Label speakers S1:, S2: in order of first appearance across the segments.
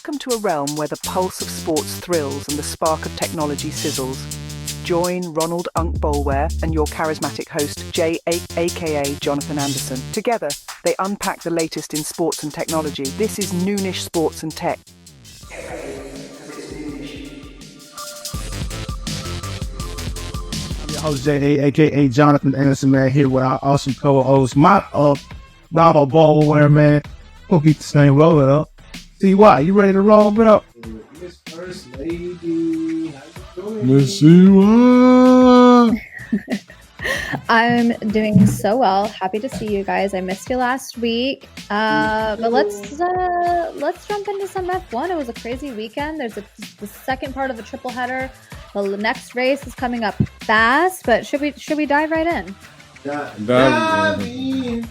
S1: Welcome to a realm where the pulse of sports thrills and the spark of technology sizzles. Join Ronald Boleware and your charismatic host, Jay, aka Jonathan Anderson. Together, they unpack the latest in sports and technology. This is Noonish Sports and Tech.
S2: I'm your host, Jayden, aka Jonathan Anderson, man, here with our awesome co-host, Ronald Boleware, man. We'll keep this thing rolling up. See why? You ready to roll it up?
S3: Miss First Lady, how you doing?
S2: Miss Siwa.
S4: I'm doing so well. Happy to see you guys. I missed you last week. But let's jump into some F1. It was a crazy weekend. There's the second part of the triple header. The next race is coming up fast, but should we dive right in?
S3: Dive in.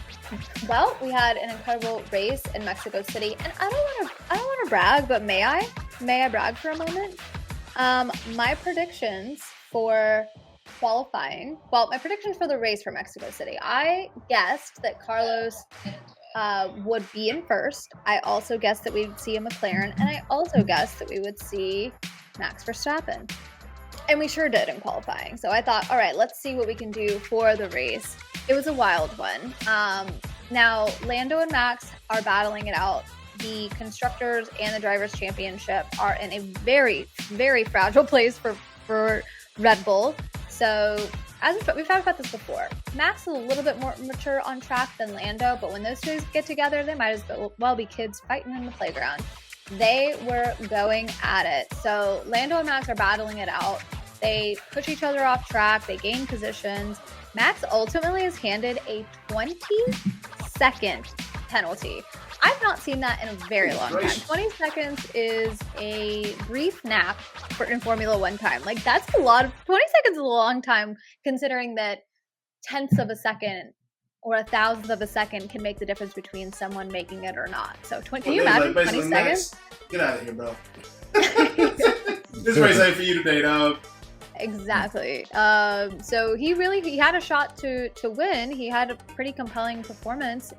S4: Well, we had an incredible race in Mexico City, and I don't want to brag, but may I brag for a moment? My predictions for qualifying. Well, my predictions for the race for Mexico City. I guessed that Carlos would be in first. I also guessed that we would see a McLaren, and I also guessed that we would see Max Verstappen. And we sure did in qualifying. So I thought, all right, let's see what we can do for the race. It was a wild one. Now, Lando and Max are battling it out. The Constructors and the Drivers' Championship are in a very, very fragile place for Red Bull. So, as we've talked about this before, Max is a little bit more mature on track than Lando, but when those two get together, they might as well be kids fighting in the playground. They were going at it. So Lando and Max are battling it out. They push each other off track. They gain positions. Max ultimately is handed a 20-second penalty. I've not seen that in a very long time. 20 seconds is a brief nap in Formula One time. Like, that's a lot of 20 seconds is a long time, considering that tenths of a second or a thousandth of a second can make the difference between someone making it or not. So can you imagine 20 seconds?
S3: Max, get out of here, bro. This race ain't for you today, dog.
S4: Exactly. So he had a shot to win. He had a pretty compelling performance.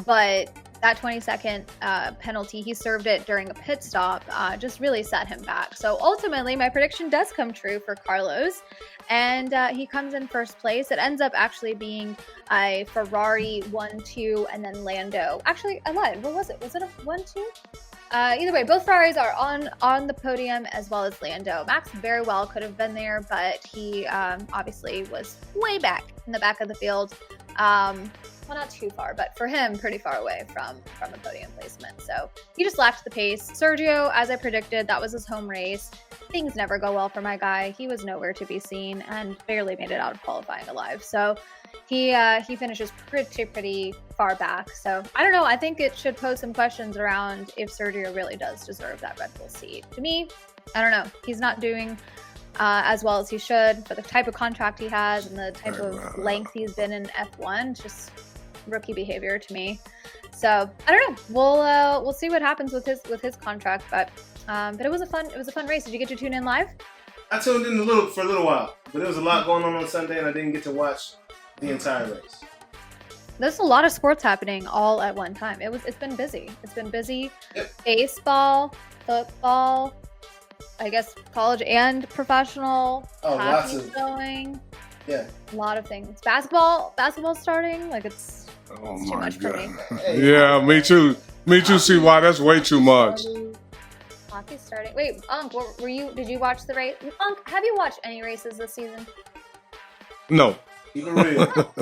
S4: But that 20-second penalty, he served it during a pit stop, just really set him back. So ultimately, my prediction does come true for Carlos, and he comes in first place. It ends up actually being a Ferrari 1-2, and then Lando. Actually, I lied. What was it? Was it a 1-2? Either way, both Ferraris are on the podium, as well as Lando. Max very well could have been there, but he obviously was way back in the back of the field. Well, not too far, but for him, pretty far away from the podium placement. So he just lacked the pace. Sergio, as I predicted, that was his home race. Things never go well for my guy. He was nowhere to be seen and barely made it out of qualifying alive. So he finishes pretty far back. So I don't know. I think it should pose some questions around if Sergio really does deserve that Red Bull seat. To me, I don't know. He's not doing as well as he should for the type of contract he has and the type of length he's been in F1. Just rookie behavior to me. So I don't know. We'll see what happens with his contract, but it was a fun race. Did you get to tune in live?
S3: I tuned in for a little while, but there was a lot going on Sunday, and I didn't get to watch the entire race.
S4: There's a lot of sports happening all at one time. It's been busy. It's been busy.
S3: Yep.
S4: Baseball, football, I guess college and professional.
S3: Lots of
S4: going.
S3: Yeah.
S4: A lot of things. Basketball's starting. Like it's too much for me.
S5: Yeah, me too. See why that's way too much.
S4: Hockey's starting. Wait, Unc, did you watch the race? Unc, have you watched any races this season?
S5: No.
S3: Keep it real.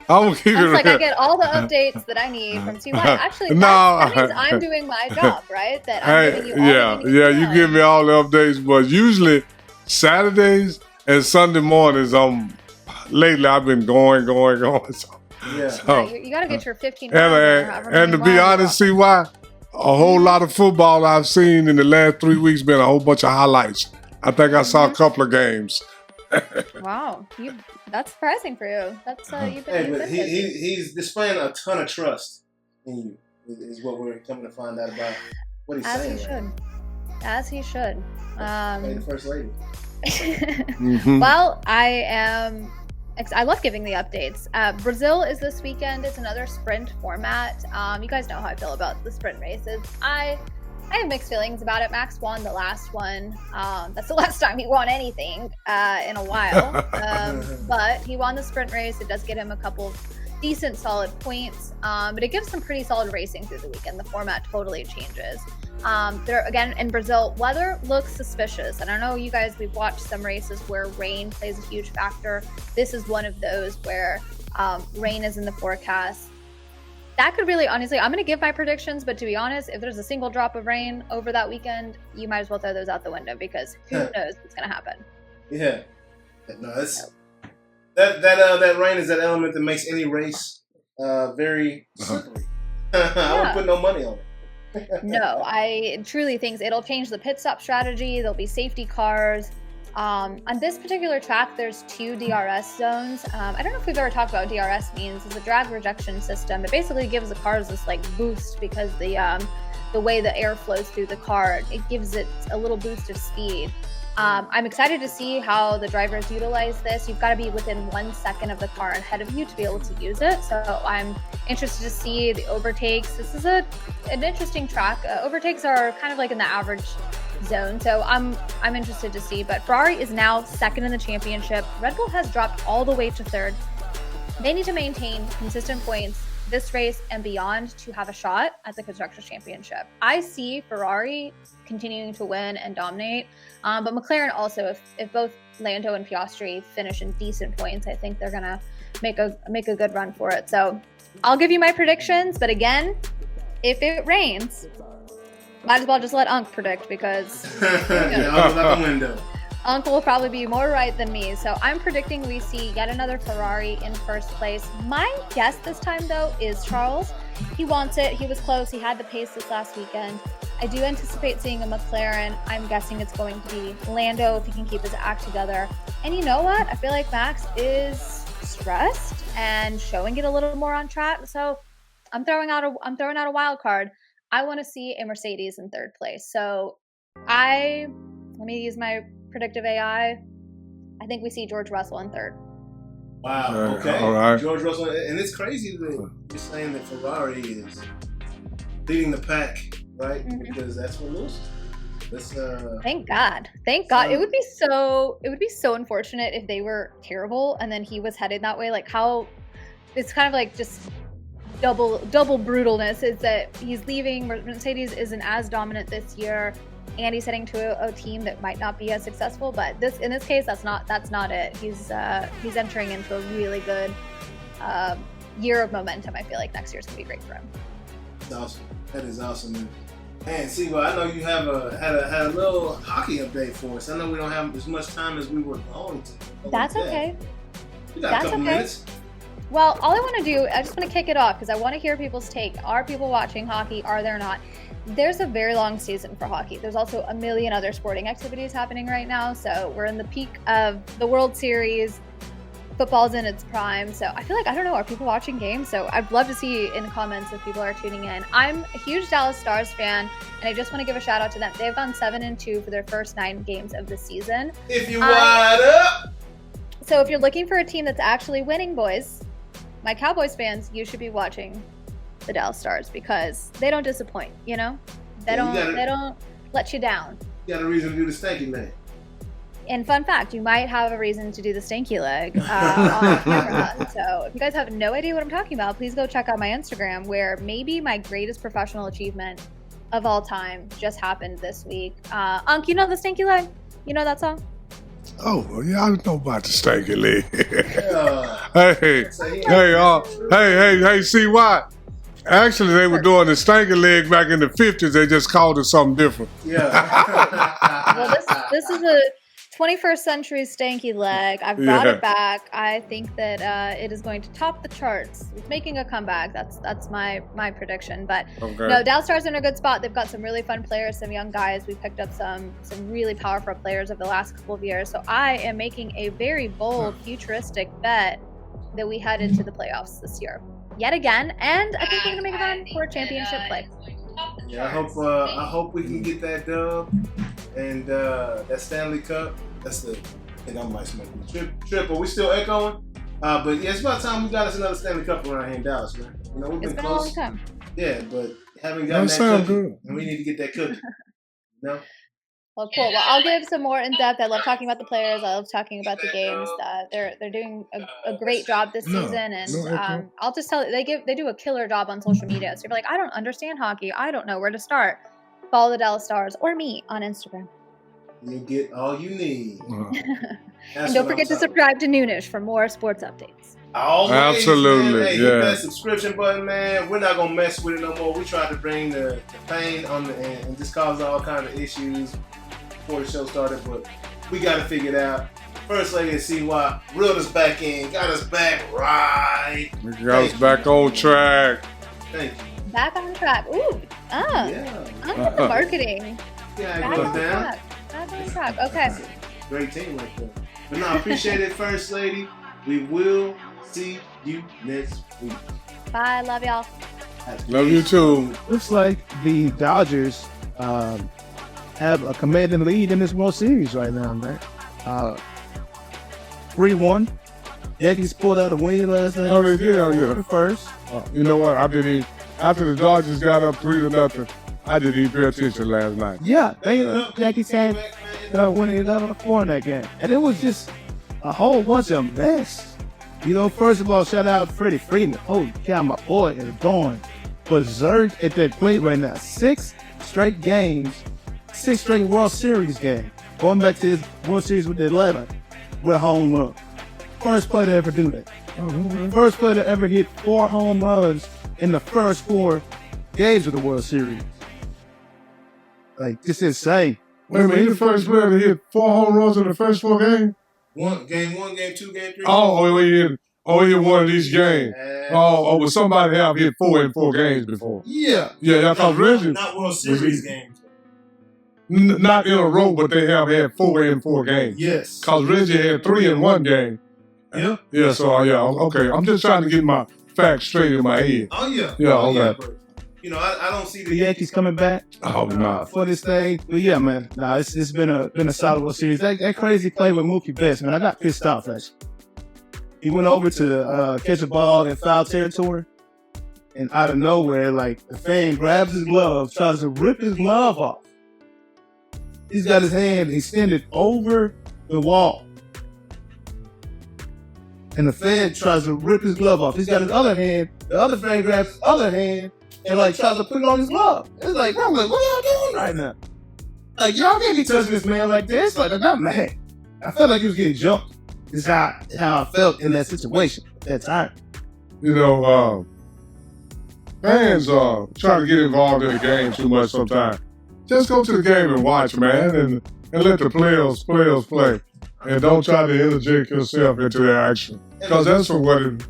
S5: I'm keep it real.
S4: Like I get all the updates that I need from CY. Actually, that means I'm doing my job, right? That I'm giving you all the news
S5: you give me all the updates, but usually Saturdays and Sunday mornings, lately I've been going. So,
S3: Yeah.
S4: You got to get your 15
S5: minutes. And to be honest, CY, a whole lot of football I've seen in the last 3 weeks been a whole bunch of highlights. I think I saw a couple of games.
S4: Wow, that's surprising for you. That's you've been.
S3: Hey, but he's displaying a ton of trust in you. Is what we're coming to find out about what he's saying.
S4: As he should.
S3: Like the first lady.
S4: Well, I love giving the updates. Brazil is this weekend. It's another sprint format. You guys know how I feel about the sprint races. I I have mixed feelings about it. Max won the last one. That's the last time he won anything in a while. But he won the sprint race. It does get him a couple decent solid points, but it gives some pretty solid racing through the weekend. The format totally changes. There again in Brazil, weather looks suspicious. And I know you guys, we've watched some races where rain plays a huge factor. This is one of those where rain is in the forecast. That could really, honestly, I'm going to give my predictions, but to be honest, if there's a single drop of rain over that weekend, you might as well throw those out the window because who knows what's going to happen.
S3: Yeah. No, it's, that rain is that element that makes any race very slippery. I wouldn't put no money on it.
S4: No, I truly think it'll change the pit stop strategy. There'll be safety cars. On this particular track, there's 2 DRS zones. I don't know if we've ever talked about what DRS means. It's a drag rejection system. It basically gives the cars this like boost because the way the air flows through the car, it gives it a little boost of speed. I'm excited to see how the drivers utilize this. You've got to be within 1 second of the car ahead of you to be able to use it. So I'm interested to see the overtakes. This is an interesting track. Overtakes are kind of like in the average zone. So I'm interested to see. But Ferrari is now second in the championship. Red Bull has dropped all the way to third. They need to maintain consistent points this race and beyond to have a shot at the Constructors' Championship. I see Ferrari continuing to win and dominate, but McLaren also, if both Lando and Piastri finish in decent points, I think they're gonna make a good run for it. So I'll give you my predictions, but again, if it rains, might as well just let Unc predict because
S3: I'll out the window.
S4: Uncle will probably be more right than me. So I'm predicting we see yet another Ferrari in first place. My guess this time, though, is Charles. He wants it. He was close. He had the pace this last weekend. I do anticipate seeing a McLaren. I'm guessing it's going to be Lando if he can keep his act together. And you know what? I feel like Max is stressed and showing it a little more on track. So I'm throwing out a wild card. I want to see a Mercedes in third place. So let me use my predictive AI. I think we see George Russell in third.
S3: Wow. Okay.
S5: All right.
S3: George Russell, and it's crazy that you're saying that Ferrari is leading the pack, right? Mm-hmm. Because that's what loses.
S4: Thank God. It would be so unfortunate if they were terrible and then he was headed that way. Like how it's kind of like just double brutalness is that he's leaving. Mercedes isn't as dominant this year. And he's heading to a team that might not be as successful, but in this case, that's not it. He's entering into a really good year of momentum. I feel like next year's gonna be great for him.
S3: That's awesome. That is awesome. And see, well, I know you have had a little hockey update for us. I know we don't have as much time as we were going to.
S4: That's okay.
S3: We got a couple minutes.
S4: Well, all I want to do, I just want to kick it off because I want to hear people's take. Are people watching hockey? Are there not? There's a very long season for hockey. There's also a million other sporting activities happening right now. So we're in the peak of the World Series. Football's in its prime. So I feel like, I don't know, are people watching games? So I'd love to see in the comments if people are tuning in. I'm a huge Dallas Stars fan, and I just want to give a shout out to them. They've gone 7-2 for their first 9 games of the season.
S3: If you wide up.
S4: So if you're looking for a team that's actually winning, boys, my Cowboys fans, you should be watching the Dallas Stars because they don't disappoint, you know? They don't let you down.
S3: You got a reason to do the stanky leg.
S4: And fun fact, you might have a reason to do the stanky leg on camera. So if you guys have no idea what I'm talking about, please go check out my Instagram where maybe my greatest professional achievement of all time just happened this week. Unc, you know the stanky leg? You know that song?
S5: Oh, yeah, I know about the stanky leg. Hey, see why? Actually, they were doing the stanky leg back in the 50s. They just called it something different.
S3: Yeah.
S4: Well, this is a 21st century stanky leg. I've brought it back. I think that it is going to top the charts. It's making a comeback. That's my prediction. But no, Dallas Stars are in a good spot. They've got some really fun players, some young guys. We picked up some really powerful players over the last couple of years. So I am making a very bold, futuristic bet that we head into the playoffs this year. Yet again, and I think we're gonna make a run for a championship play.
S3: Yeah, I hope we can get that dub and that Stanley Cup. That's the thing I might smoke. Trip, are we still echoing? But yeah, it's about time we got us another Stanley Cup around here in Dallas, man. You know, we've been close.
S4: A long time.
S3: Yeah, but Haven't gotten that
S5: sounds
S3: cookie.
S5: good.
S3: And we need to get that cookie. No?
S4: Well, cool. Well, I'll give some more in depth. I love talking about the players. I love talking about the games. They're doing a great job this season, and I'll just tell you they do a killer job on social media. So you're like, I don't understand hockey. I don't know where to start. Follow the Dallas Stars or me on Instagram.
S3: You get all you need.
S4: And don't forget to subscribe to Noonish for more sports updates.
S3: Always,
S5: absolutely,
S3: man. Hey,
S5: yeah.
S3: Hit that subscription button, man. We're not gonna mess with it no more. We tried to bring the pain on the end and just cause all kind of issues before the show started, but we got to figure it out. First Lady of CY reeled us back in, got us back right.
S5: We got us back on track.
S3: Thank you.
S4: Back on track. Ooh,
S3: Yeah.
S4: I'm with the marketing.
S3: Yeah,
S4: Back
S3: it goes
S4: on
S3: down.
S4: track. Back on track. Okay.
S3: Great team right there. But no, I appreciate it, First Lady. We will see you next week.
S4: Bye. Love y'all.
S5: Love you too.
S2: Looks like the Dodgers have a commanding lead in this World Series right now, man. 3-1. Yankees pulled out a win last night.
S5: Oh, they did. Oh, yeah.
S2: First.
S5: You know what? After the Dodgers got up 3-0, I didn't even pay attention last night.
S2: Yeah, Yankees had winning 11-4 in that game. And it was just a whole bunch of mess. You know, first of all, shout out Freddie Freeman. Holy cow, my boy is going berserk at that plate right now. 6 straight games, 6 straight World Series games. Going back to his World Series with the 11 with a home run. First player to ever do that. First player to ever hit 4 home runs in the first 4 games of the World Series. Like, this is insane.
S5: Wait a minute, he's the first player to hit 4 home runs in the first 4 games?
S3: Game 1, game 2, game 3.
S5: He hit one of these games. But somebody have hit 4 in 4 games before.
S3: Yeah.
S5: Yeah, because Reggie.
S3: Not World Series games.
S5: Not in a row, but they have had 4 in 4 games.
S3: Yes.
S5: Because Reggie had 3 in 1 game.
S3: Yeah.
S5: Yeah, so, okay. I'm just trying to get my facts straight in my head.
S3: Oh, yeah.
S5: Yeah, okay.
S3: But, I don't see
S2: The Yankees coming back for this thing. But yeah, man. Nah, it's been a solid World Series. That crazy play with Mookie Betts, man. I got pissed off, actually. He went over to catch a ball in foul territory. And out of nowhere, like, the fan grabs his glove, tries to rip his glove off. He's got his hand extended over the wall. And the fan tries to rip his glove off. He's got his other hand. The other fan grabs his other hand and, like, tries to put it on his glove. It's like, I'm like, what y'all doing right now? Like, y'all can't be touching this man like this. Like, I'm not mad. I felt like he was getting jumped. It's how I felt in that situation at that time.
S5: Fans try to get involved in the game too much sometimes. Just go to the game and watch, man, and let the players play. And don't try to interject yourself into their action. Because that's what it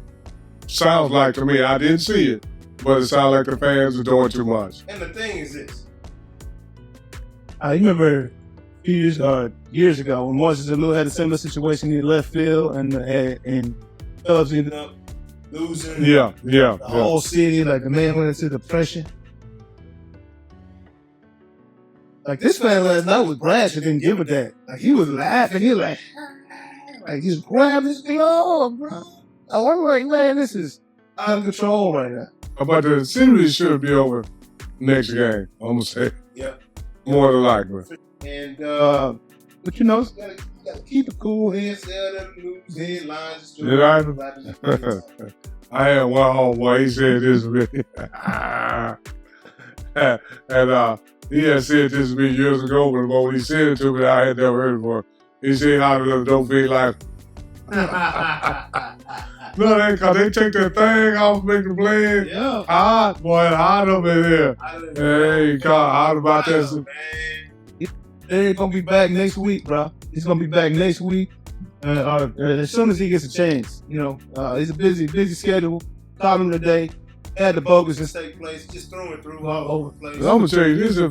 S5: sounds like to me. I didn't see it, but it sounds like the fans are doing too much.
S3: And the thing is this.
S2: I remember a few years ago when Moises Alou had a similar situation in left field and Cubs ended up losing the whole city. Like, the man went into depression. Like, this man last night was brash and didn't give a damn. Like, he was laughing. He was like he's grabbing his glove, bro. I was like, man, this is out of control right now.
S5: But the series should be over next game, I'm going to say.
S3: Yeah.
S5: More than likely.
S3: And,
S2: but you know,
S3: you gotta keep it cool. Heads down, news headlines.
S5: Did I had one homeboy, he said this to me. And he had said this to me years ago, but when he said it to me, I had never heard it before. He said, how to don't be like. No, because they take that thing off, make the blade.
S3: Yeah.
S5: Hot, boy, hot up in here. Hey, God, hot about that.
S2: They're going to be back next week, bro. He's going to be back next week. As soon as he gets a chance. It's a busy schedule. Called him today. Had the bogus and
S3: Take place, just throwing through all over the place.
S5: I'm going to tell you this, if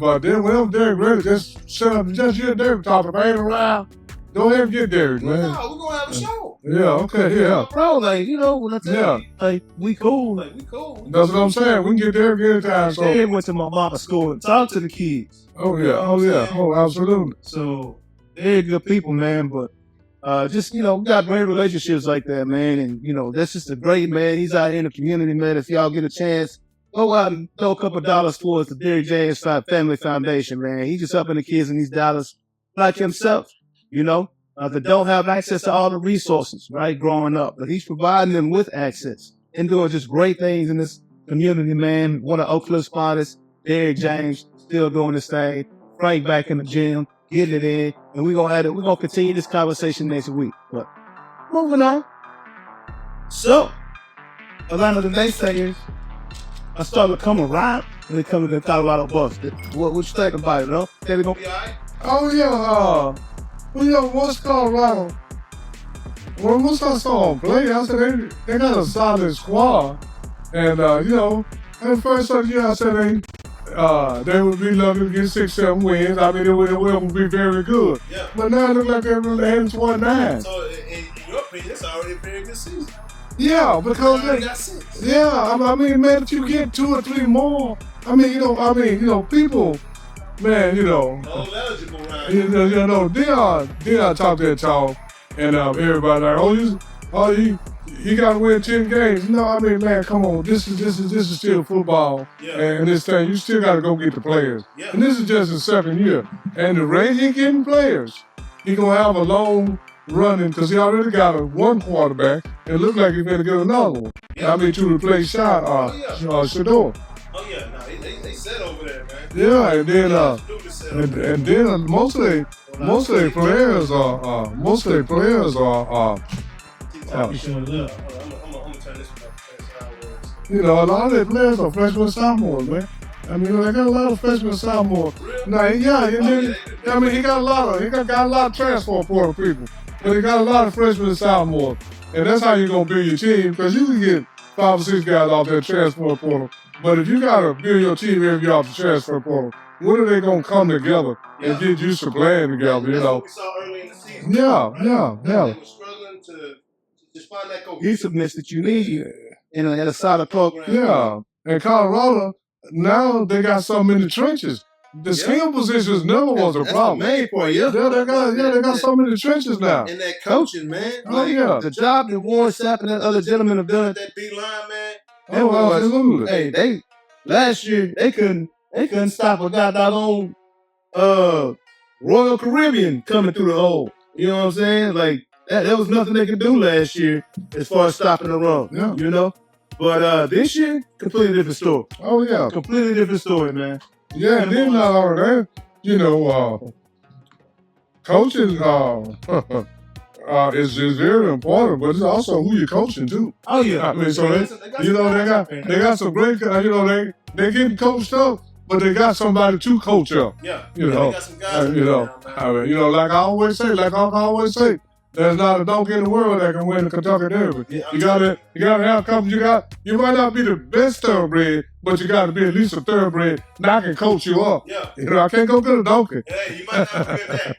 S5: Derek ready, just shut up, just you and Derek talk about it around. Don't ever get Derek, man.
S3: No, we're going to have a show.
S5: Yeah, okay, yeah.
S2: Bro, like, when I tell you, like, we cool.
S3: Like, we cool.
S5: That's what I'm saying. We can get Derek anytime. So.
S2: They went to my mama's school and talked to the kids.
S5: Oh, yeah. Oh, absolutely.
S2: So, they're good people, man, but just, we got great relationships like that, man, and, that's just a great man. He's out here in the community, man. If y'all get a chance, go out and throw a couple of dollars towards the Derrick James Family Foundation, man. He's just helping the kids in these dollars like himself, that don't have access to all the resources, right, growing up. But he's providing them with access and doing just great things in this community, man. One of Oak Cliff's finest, Derrick James, still doing this thing. Frank back in the gym, getting it in. And we're gonna continue this conversation next week. But moving on. So, a lot of the naysayers, I started to come around when they come to talk about the Bucks. What you think about it, though? Think we gonna be all right?
S5: Oh, yeah. What's Colorado? Once I saw them play, I said they got a solid squad. And, at first of the year, I said they would be lucky to get 6-7 wins. I mean, it would be very good.
S3: Yeah.
S5: But now it looks like they're really heading toward 9.
S3: So, in your opinion, it's already a very good season.
S5: Yeah, because
S3: They got 6.
S5: yeah, I mean, man, if you get 2 or 3 more, people, man,
S3: All eligible round.
S5: Dion talk that talk, and everybody like, you got to win 10 games. Man, come on, this is still football,
S3: Yeah.
S5: and this thing, you still got to go get the players,
S3: Yeah.
S5: and this is just his second year, and the rate he getting players, he gonna have a long running because he already got one quarterback, and it look like he's gonna get another one.
S3: Yeah.
S5: To replace Shador.
S3: Oh yeah, no, they set over there, man.
S5: Yeah, and then
S3: Absolutely set over there.
S5: and then most of their players are
S3: I'm gonna turn this up.
S5: a lot of their players are freshmen and sophomores, man. I mean, they got a lot of freshmen and sophomores. Now, he got a lot of transfer portal people, but he got a lot of freshmen and sophomores, and that's how you're gonna build your team because you can get 5 or 6 guys off that transfer portal. But if you gotta build your team every year off the transfer portal, when are they gonna come together and get used to playing together?
S3: That's what we saw early in the season.
S5: Yeah.
S3: They were struggling to just find that
S2: cohesiveness that you need in a solid program.
S5: Yeah, and Colorado, now they got something in the trenches. The skill positions never was a problem.
S2: Made for you.
S5: Yeah, they got something in the trenches now.
S3: And that coaching, man.
S5: Oh, yeah.
S2: The job that Warren Sapp and that other gentlemen have done.
S3: That D-line, man.
S5: Oh, absolutely.
S2: Hey, last year they couldn't stop a goddamn Royal Caribbean coming through the hole. You know what I'm saying? Like there was nothing they could do last year as far as stopping the run.
S5: Yeah.
S2: But this year, completely different story.
S5: Oh, yeah.
S2: Completely different story, man.
S5: Yeah, and then not only that, coaching is very important, but it's also who you're coaching too.
S2: Oh yeah.
S5: I mean, so they got some great, they getting coached up, but they got somebody to coach up.
S3: Yeah.
S5: They
S3: got some guys
S5: like I always say, there's not a donkey in the world that can win the Kentucky Derby.
S3: Yeah,
S5: you gotta have a couple. You might not be the best thoroughbred, but you gotta be at least a thoroughbred. Now I can coach you up.
S3: Yeah.
S5: I can't go get a donkey.
S3: Hey, you might have a good day.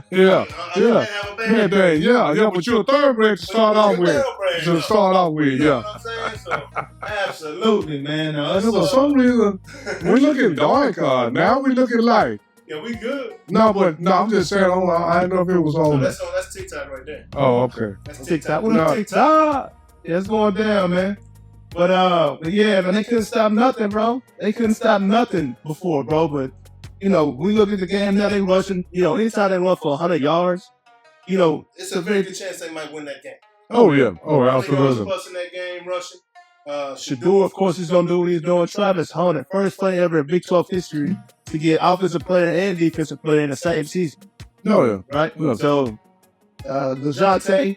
S5: Yeah.
S3: You might have a bad day.
S5: Yeah, but you're a thoroughbred to start off with.
S3: You know what I'm saying? So, absolutely, man.
S5: For some reason, we're looking dark. Now we're looking light.
S3: Yeah, we good.
S5: No, I'm just saying. I didn't know if it was on.
S3: That's TikTok right there.
S5: Oh, okay.
S3: That's
S2: TikTok.
S3: TikTok.
S2: TikTok. Yeah, it's going down, man. But yeah, man, they couldn't stop nothing, bro. They couldn't stop nothing before, bro. But we look at the game now. They rushing. Anytime they run for 100 yards,
S3: it's a very good chance they might win that game.
S5: Oh yeah. Oh, absolutely.
S3: Plus in that game, rushing.
S2: Shador, of course, is going to do what he's doing. Travis Hunter, first play ever in Big 12 history to get offensive player and defensive player in the same season.
S5: No, yeah.
S2: Right?
S5: Yeah.
S2: So, DeJounte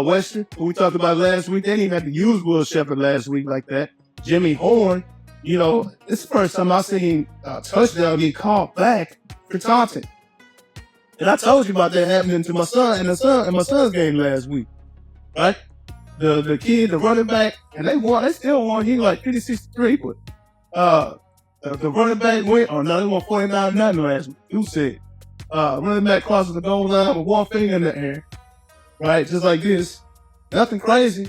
S2: Western, who we talked about last week, they didn't even have to use Will Shepherd last week like that. Jimmy Horn, this is the first time I've seen a touchdown get called back for taunting. And I told you about that happening to my son and my son's game last week. Right? The kid, the running back, and they still won. He like 50-63, but the running back went, they won 49-0 last week. You said, running back crosses the goal line with one finger in the air, right? Just like this. Nothing crazy.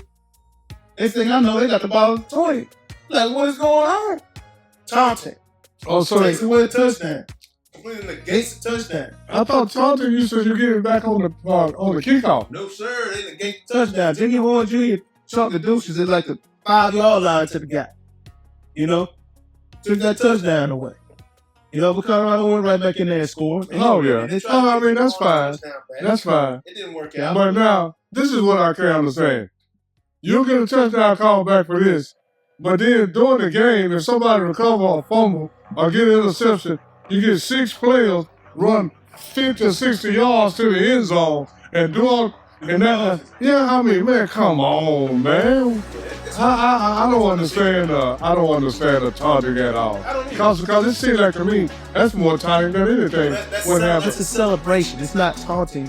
S2: Next thing I know, they got the ball at the 20. Like, what is going on? Taunting.
S5: Oh, so
S2: Takes away a touchdown. Completely negates the touchdown.
S5: I thought taunting you said you get it back on the kickoff.
S3: No, sir. They negate the
S2: Touchdown. Jimmy Horn Jr. chunked the deuces at like the 5-yard line to the guy. took that touchdown away. You know, but Colorado went right back in there and scored.
S5: Oh, yeah. I mean, that's fine. That's fine.
S3: It didn't work out.
S5: But now, this is what I can't understand. You'll get a touchdown call back for this, but then during the game, if somebody recover a fumble or get an interception, you get 6 players run 50 or 60 yards to the end zone and do all. And that, I mean, man, come on, man. I don't understand. I don't understand the taunting at all. Because it seems like to me that's more taunting than anything. What happens?
S2: It's a celebration. It's not taunting.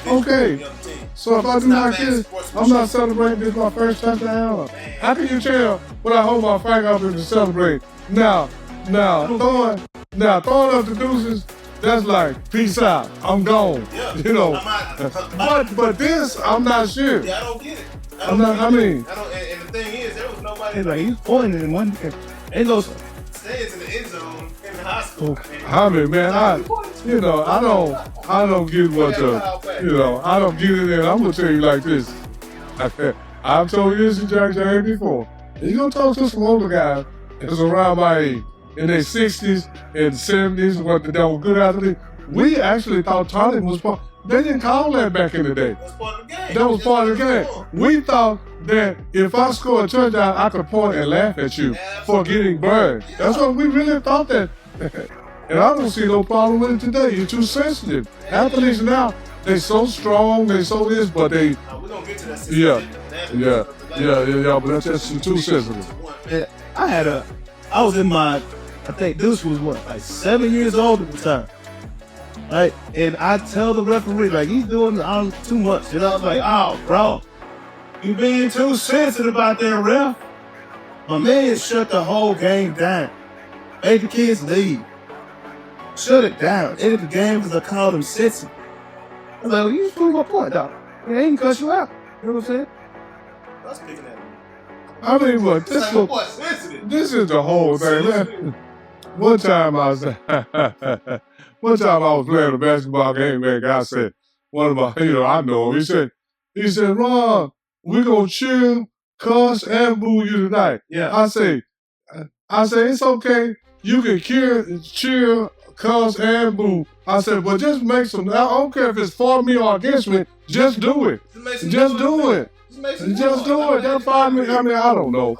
S5: Okay. So if I do like this, I'm not celebrating this my first touchdown. How can you tell when I hold my finger up and to celebrate? Now throwing up the deuces. That's like, peace out, I'm gone.
S3: Yeah.
S5: You know. But this, I'm not sure.
S3: Yeah, I don't get it.
S5: And the
S3: thing is, there was nobody
S2: Like, he's pointing in one. It goes.
S3: stays in the end zone in the hospital.
S5: I mean, man, I don't get what I don't get it. And I'm gonna tell you like this. I've told you this in Jack before. You're gonna talk to some older guys that's around my age, in their 60s and 70s, what they were good athletes. We actually thought taunting was part. They didn't call that back in the day. That was part of the game. We thought that if I score a touchdown, I could point and laugh at you for getting burned. That's what we really thought that. And I don't see no problem with it today. You're too sensitive. Athletes now, they're so strong, they're so this, but they.
S3: We're gonna get to that.
S5: Yeah, but that's just too sensitive.
S2: I was in my, I think this was like 7 years old at the time. Right? And I tell the referee, like, he's doing too much. And I was like, oh, bro, you being too sensitive out there, ref. My man shut the whole game down. Made the kids leave. Shut it down. Ended the game because I called him sensitive. I was like, well, you just proved my point, dog. He ain't cuss you out. You know what I'm saying?
S3: That's picking at me.
S5: I mean, what this is the whole thing, man. One time I was playing a basketball game, man. Guy said, one of my, I know him. He said, Ron, we gonna chill, cuss, and boo you tonight.
S2: Yeah.
S5: I say, it's okay. You can cheer, cuss, and boo. I said, but just make some. I don't care if it's for me or against me. Just do it. Just do it. Just do it. That's fine. I mean, I don't know.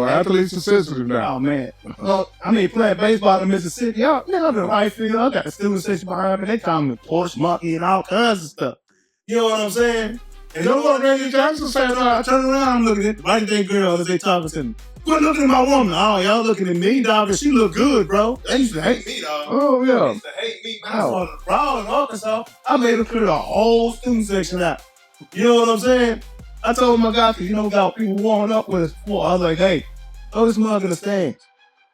S5: Athletes are sensitive now.
S2: Oh, man. Well, I mean, playing baseball in Mississippi, y'all, nigga, the right field. I got the student section behind me. They call me Porsche Monkey and all kinds of stuff. You know what I'm saying? And you know what Randy Jackson said? I turn around, I'm looking at the right thing girl as they talking to me. Quit looking at my woman. Oh, y'all looking at me, dog, and she look good, bro. They used to hate me, dog.
S5: Oh, yeah.
S3: They used to hate me. I was on the
S2: Brown in Arkansas. I made them clear the whole student section out. You know what I'm saying? I told my guy, we got people warming up with us before. I was like, hey, throw this mug in the stands.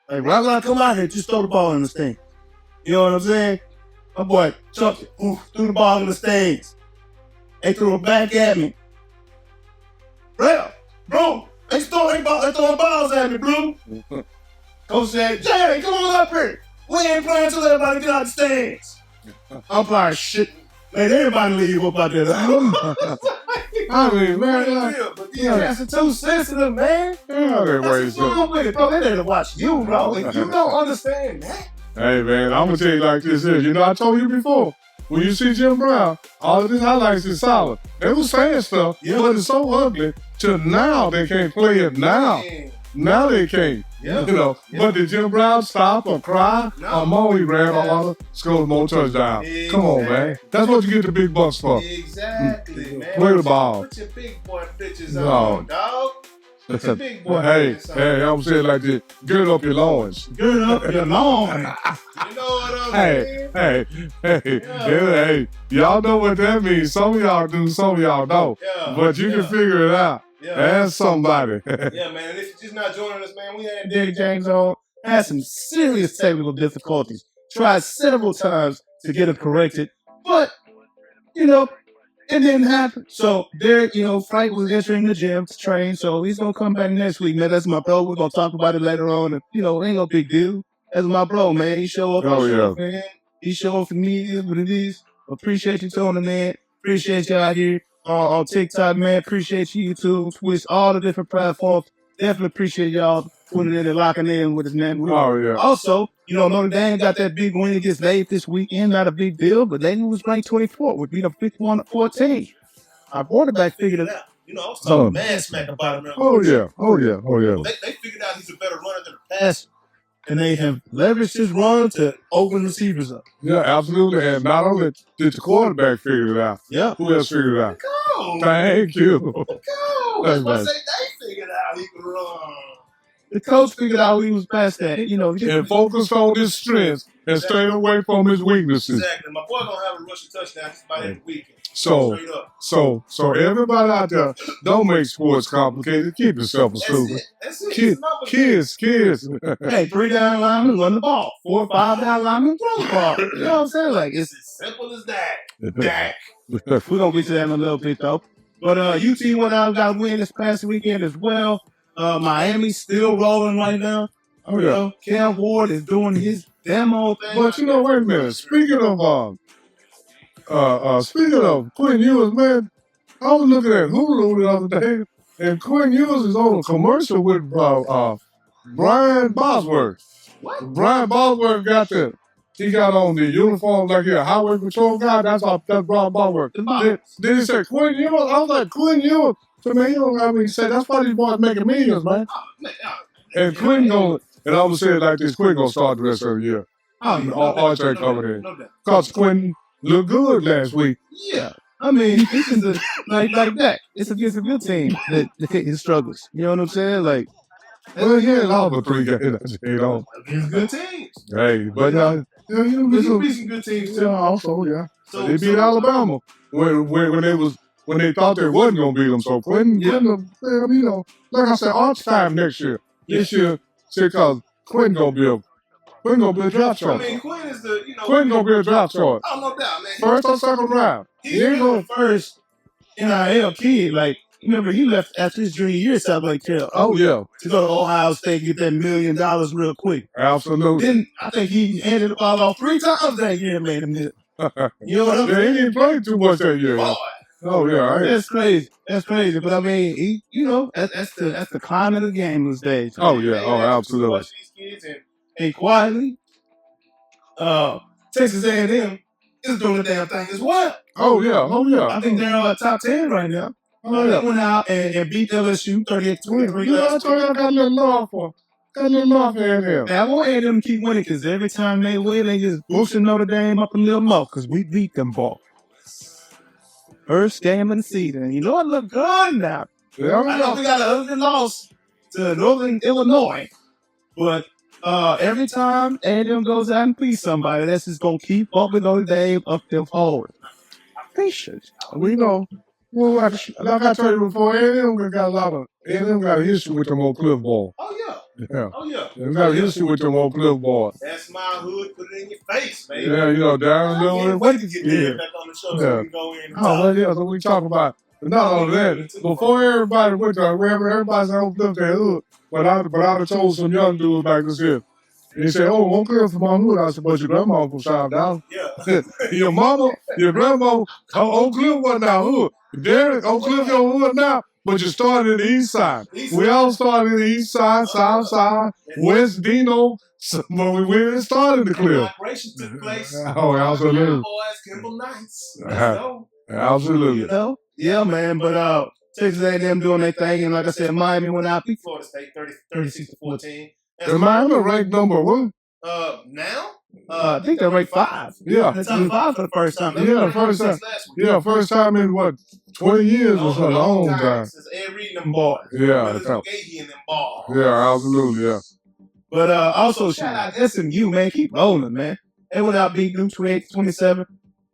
S2: Like, right when I come out here, just throw the ball in the stands. You know what I'm saying? My boy chucked it, threw the ball in the stands. They threw it back at me. Bro, they throwing balls at me, bro. Coach said, Jay, come on up here. We ain't playing until everybody get out the stands. I'm like, shit. Man, everybody leave up out there.
S5: I mean, man,
S2: that's too sensitive, man.
S5: What's
S2: wrong with it, bro? They need to watch you, bro. Like, you don't understand that.
S5: Hey, man, I'm going to tell you like this is. I told you before, when you see Jim Brown, all of his highlights is solid. They was saying stuff, but it's so ugly till now they can't play it now. Now they can't.
S3: Yeah.
S5: But did Jim Brown stop or cry? No. He ran all scored more touchdowns. Exactly. Come on, man. That's what you get the big bucks for.
S3: Exactly, man.
S5: Play the ball.
S3: Put your big boy bitches on, dog. Put your big boy
S5: bitches on. Hey, I'm saying like this. Gird up your loins.
S2: Gird up your loins.
S3: You know what I'm saying?
S5: Hey. Y'all know what that means. Some of y'all do, some of y'all don't. But you can figure it out. Ask somebody.
S3: Yeah, man. And if you're just not joining us, man, we had
S2: Derrick James on. Had some serious technical difficulties. Tried several times to get it corrected. But, it didn't happen. So, Derrick, Frank was entering the gym to train. So, he's going to come back next week, man. That's my bro. We're going to talk about it later on. And, ain't no big deal. That's my bro, man. He show up. Man. He show up for me, what it is. Appreciate you, Tony, man. Appreciate you out here. On TikTok, man. Appreciate you, YouTube, Twitch, all the different platforms. definitely appreciate y'all tuning in and locking in with us, man.
S5: Oh, yeah.
S2: Also, Notre Dame got that big win against Lave this weekend. Not a big deal, but they was ranked 24th. We beat them 51-14. Our quarterback figured it out.
S3: I was talking mad smack about him.
S5: Oh, yeah.
S3: They figured out he's a better runner than a passer.
S2: And they have leveraged his run to open receivers up.
S5: Yeah, absolutely. And not only did the quarterback figure it out.
S2: Yeah.
S5: Who else figured it out?
S3: Go.
S5: Thank you.
S3: Go. That's why I say they figured out he could run.
S2: The coach figured out he was past that.
S5: And focused on his strengths and stayed away from his weaknesses.
S3: Exactly. My boy gonna have a rushing touchdown just about every weekend.
S5: So everybody out there, don't make sports complicated. Keep yourself a stupid.
S3: That's it.
S5: Kids.
S2: Hey, 3 down linemen run the ball. 4 or 5 down linemen throw the ball. You know what I'm saying? Like, it's
S3: as simple as that.
S2: We're going to get to that in a little bit, though. But UT went out and got a win this past weekend as well. Miami's still rolling right now.
S5: Oh, yeah.
S2: Cam Ward is doing his demo thing.
S5: But wait a minute. Speaking of Quinn Ewers, man, I was looking at Hulu the other day, and Quinn Ewers is on a commercial with Brian Bosworth.
S3: What?
S5: Brian Bosworth he got on the uniform like a highway patrol guy. That's Brian Bosworth. Then he said Quinn Ewers. I was like, Quinn Ewers. So man, you don't have me say that's why these boys making millions, man. And Quinn and I'm gonna say it like this: Quinn gonna start the rest of the year. RJ coming in because Quinn looked good last week.
S2: Yeah. I mean, this is like that. It's against a good team that his struggles. You know what I'm saying? Like,
S5: well, he had all the 3 games.
S3: Against good teams.
S5: Hey, but
S3: you beat some good teams too.
S5: Also, yeah. So they beat Alabama when they thought they wasn't gonna beat them. So Quinn, like I said, arch time next year. This year, because Quinn gonna be a draft choice.
S3: I mean, Quinn is the
S5: Quinn gonna be a draft choice.
S3: Oh, no doubt, man.
S5: First or second round.
S2: he ain't going first NIL kid. Like, remember, he left after his junior year, South Lake Tail.
S5: Oh, yeah.
S2: To go to Ohio State and get that $1 million real quick.
S5: Absolutely.
S2: Then I think he handed the ball off 3 times that year and made him hit. You know what I'm
S5: saying?
S2: saying?
S5: He didn't play too much that year.
S3: Boy.
S5: Oh, yeah.
S2: That's crazy. But I mean, that's the climate of the game these days.
S5: Oh, yeah. Oh, absolutely.
S3: Watch these kids
S2: and quietly, Texas A&M is doing the damn thing as well.
S5: Oh, yeah.
S2: I think they're top 10 right now. They went out and beat LSU 38-23.
S5: Yeah, I told you I got a little love for A&M.
S2: I want A&M to keep winning because every time they win, they just boosting Notre Dame up a little more because we beat them boys. First game of the season. And I look good now.
S5: Yeah,
S2: I know we got an ugly loss to Northern Illinois, but every time A&M goes out and beats somebody, that's just going to keep bumping Notre Dame up their forward. Patience.
S5: We know. Well, like I told you before, A&M got a history with them old Cliff Ball.
S3: Oh, yeah.
S5: Yeah.
S3: Oh, yeah.
S5: They got a history with them old Cliff Ball.
S3: That's my hood. Put it in your face, man.
S5: Yeah, down there.
S3: Wait to get there back on the show so we can go in.
S5: So we talk about. Not only that, before everybody went to wherever everybody's on Cliff their hood, but I'd have told some young dudes back this year. And he said, "Oh, Oak Cliff from my hood." I said, "But your grandma from South Down."
S3: Yeah.
S5: Your mama, your grandma, Oak Cliff wasn't our hood. Derek, Oak Cliff your hood now, but you started in the east side. We all started in the east side, south side, west, Dino, but we didn't start in the Cliff.
S3: Migration took place.
S5: Oh, absolutely.
S3: Boys, Kimball Knights. Let's go.
S5: Absolutely.
S2: Yeah, man, but Texas A&M doing their thing, and like I said, Miami went out beat
S3: Florida State 36-14.
S5: And Miami ranked number 1.
S3: Now?
S2: I think they're ranked 5.
S5: Yeah.
S2: They're top 5 for the first time.
S5: Yeah, first time. Yeah, first time in 20 years or so, a long time.
S3: Since Ed Reed and them boys.
S5: Yeah,
S3: and them balls.
S5: Yeah, absolutely, yeah.
S2: But also shout out to SMU, man. Keep rolling, man. They went out beat Duke 28-27.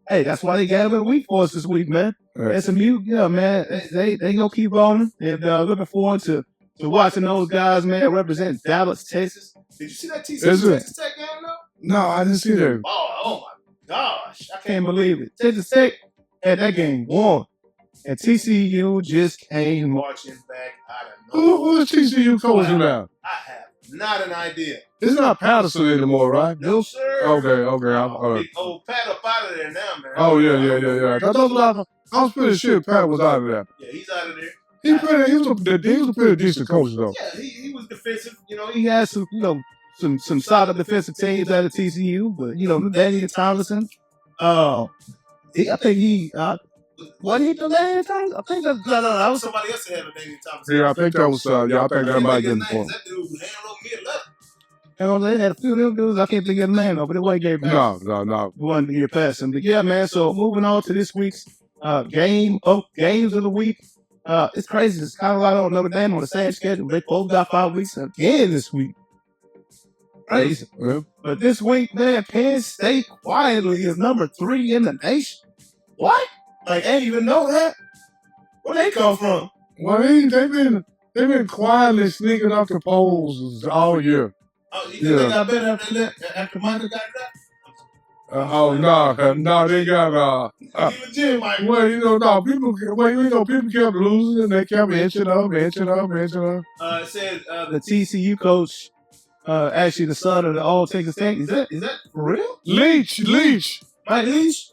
S2: Hey, that's why they got a week for us this week, man.
S5: Right.
S2: SMU, yeah, man, they gonna keep rolling. And looking forward to watching those guys, man, represent Dallas, Texas.
S3: Did you see that Texas Tech game, though?
S5: No, I didn't see that.
S3: Oh my gosh.
S2: I can't believe it. Texas Tech had that game won. And TCU just came
S3: marching back out of nowhere.
S5: Who is TCU coaching now?
S3: I have not an idea.
S5: It's not Patterson anymore, right?
S3: No, sir.
S5: Okay.
S3: Big old Pat up out of there now, man.
S5: Oh, yeah. I was pretty sure Pat was out of there.
S3: Yeah, he's out of there.
S5: He was a pretty decent coach though.
S3: Yeah, he was defensive.
S2: He had some, some solid defensive teams out of TCU, but Danny Tomlinson, I think he wasn't he the last time? I think that's
S3: That was somebody else that had a Danny Thompson.
S5: Yeah, I think that was. I think that might have been for.
S3: That dude hand wrote me a letter.
S2: They had a few of them dudes. I can't think of the name of, but it wasn't Gabe.
S5: No.
S2: One to get past him. But yeah, man. So moving on to this week's games of the week. It's crazy. It's Colorado and Notre Dame on the same schedule. They both got 5 weeks again this week. Crazy.
S5: Yeah.
S2: But this week, man, Penn State quietly is number 3 in the nation. What? Like, I didn't even know that. Where they come from?
S5: Well, they've been quietly sneaking up the polls all year.
S3: Oh, you think they got better after Michael got
S5: drafted? No, they got people kept losing and they kept inching up.
S3: It said
S2: the TCU coach, actually the son of the old Texas Tech. Is that for real?
S5: Leach.
S2: Mike Leach?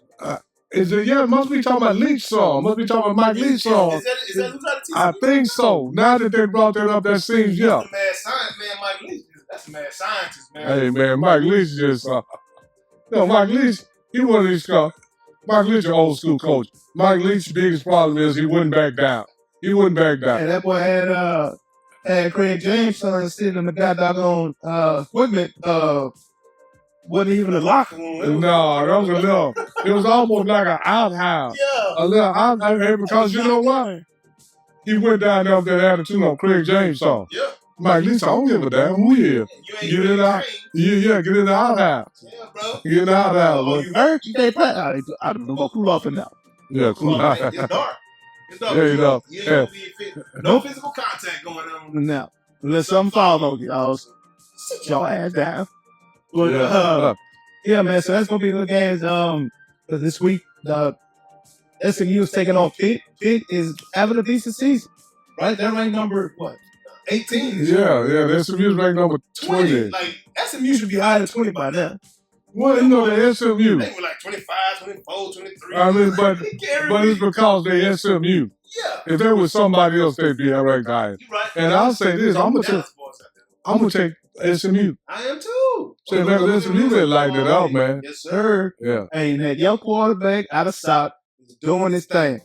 S5: It must be talking about Leach song. Must be talking about Mike Leach song.
S3: Is that who's out of TCU?
S5: I think so. Now that they brought that up, that seems
S3: That's the mad science man, Mike Leach. That's a mad scientist, man.
S5: Hey man, Mike Leach just Mike Leach, he one of these guys. Mike Leach an old school coach. Mike Leach's biggest problem is he wouldn't back down.
S2: And that boy had Craig James sitting in the goddamn equipment. Wasn't even a locker room.
S5: No, that was a little. It was almost like an outhouse.
S3: Yeah.
S5: A little outhouse because you know what? He went down there with that attitude on Craig James song.
S3: Yeah.
S5: Mike Leach, I don't give a damn who you is. Get it out. Yeah, get in the outhouse.
S3: Yeah, bro.
S5: Get in the outhouse.
S2: Oh, you heard? You can't play. I don't know. Cool off it now.
S5: Yeah, cool.
S3: It's dark.
S5: There you go.
S3: No physical contact going on.
S2: Now, let something follow y'all. Sit your ass down. But, yeah, man. So that's gonna be the games. This week, SMU is taking on Pitt. Pitt is having a decent season, right? They're ranked number what? 18.
S5: Yeah. The SMU's ranked number 20.
S2: Like SMU should be higher than 20 by now.
S5: Well, the SMU.
S3: They were like 25, 24, 23.
S5: I mean, but it's because they SMU.
S3: Yeah.
S5: If there was somebody else, they'd be ranked higher.
S3: You're right.
S5: And I'll say this: I'm gonna take SMU.
S3: I am too.
S5: So that SMU they lighten it up, man.
S3: Yes, sir.
S5: Yeah.
S2: Hey, that young quarterback out of South is doing his thing,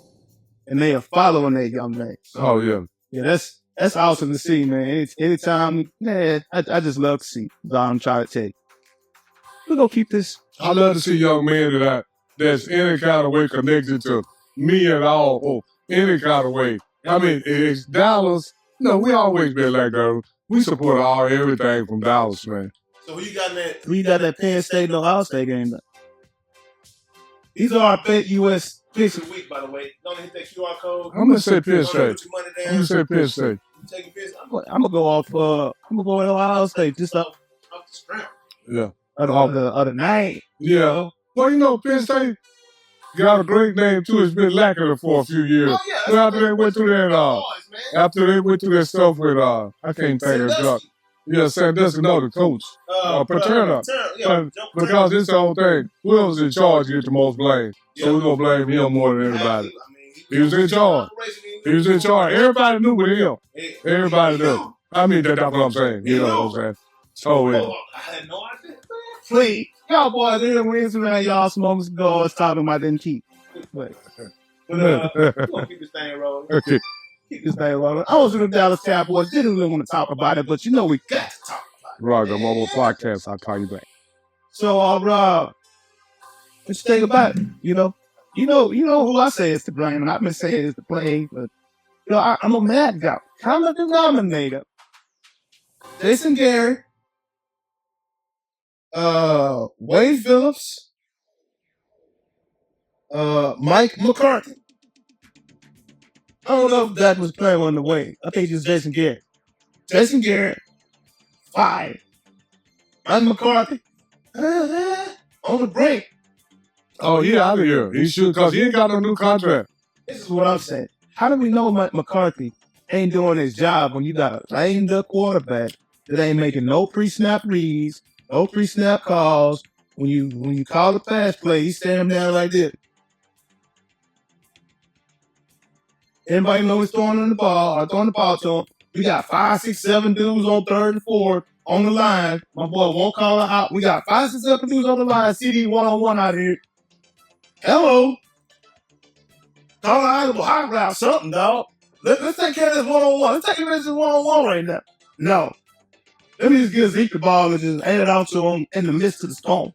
S2: and they are following that young man. So,
S5: Oh yeah.
S2: yeah, that's awesome to see, man. Anytime, man, I just love to see. That's all I'm trying to tell you. We're gonna keep this.
S5: I love to see young men that's any kind of way connected to me at all, or any kind of way. I mean, it's Dallas. No, we always been like that. We support everything from Dallas, man.
S3: So who you got in that?
S2: We got that Penn State and Ohio State game. These are our bet US picks
S3: This week, by the way. Don't hit that QR code.
S5: I'm gonna say Penn
S3: Don't
S5: State.
S3: put your money down.
S5: I'm gonna say Penn State.
S3: You taking Penn State?
S2: I'm gonna go off. I'm gonna go with Ohio State just off
S3: Off the scrap.
S5: Yeah.
S2: of the night.
S5: Yeah. Well, Penn State got a great name too. It's been lacking for a few years.
S3: Oh, yeah.
S5: Well, after they went through that,
S3: Boys, man.
S5: after they went through that stuff with I can't think of it. Yeah, Sandusky, no, the coach. Paterno.
S3: Yeah,
S5: Because this whole thing, whoever's in charge gets the most blame. So we're gonna blame him more than everybody. He was in charge. He was in charge. Everybody knew with him. Everybody knew. I mean, that's what I'm saying. You know what I'm saying? So
S3: I had no idea.
S2: Please, y'all boys didn't win around y'all some moments ago. I was talking about them keep. But
S3: We're gonna keep this thing rolling.
S5: okay.
S2: keep this thing rolling. I was in the Dallas Cowboys. Didn't really want to talk about it, but we got to talk about it.
S5: Right, the mobile podcast. I'll call you back.
S2: So, what you think about it? You know who I say is to blame, and I've been saying is to blame, but I'm a mad guy. Common denominator. Jason Garrett, Wade Phillips, Mike McCarthy. I don't know if that was playing on the way. I think it's Jason Garrett. Jason Garrett, 5. Mike McCarthy, on the break.
S5: Oh, he out of here. He should, because he ain't got no new contract.
S2: This is what I'm saying. How do we know Mike McCarthy ain't doing his job when you got a lame duck quarterback that ain't making no pre-snap reads, no pre-snap calls? When you call the pass play, he's standing there like this. Anybody know he's throwing the ball to him. We got 5, 6, 7 dudes on 3rd and 4th on the line. My boy won't call it out. We got 5, 6, 7 dudes on the line. CD 1-on-1 out here. Hello. Call an hot route, something, dog. Let's take care of this 1-on-1. Let's take care of this 1-on-1 right now. No. Let me just give Zeke the ball and just hand it out to him in the midst of the storm.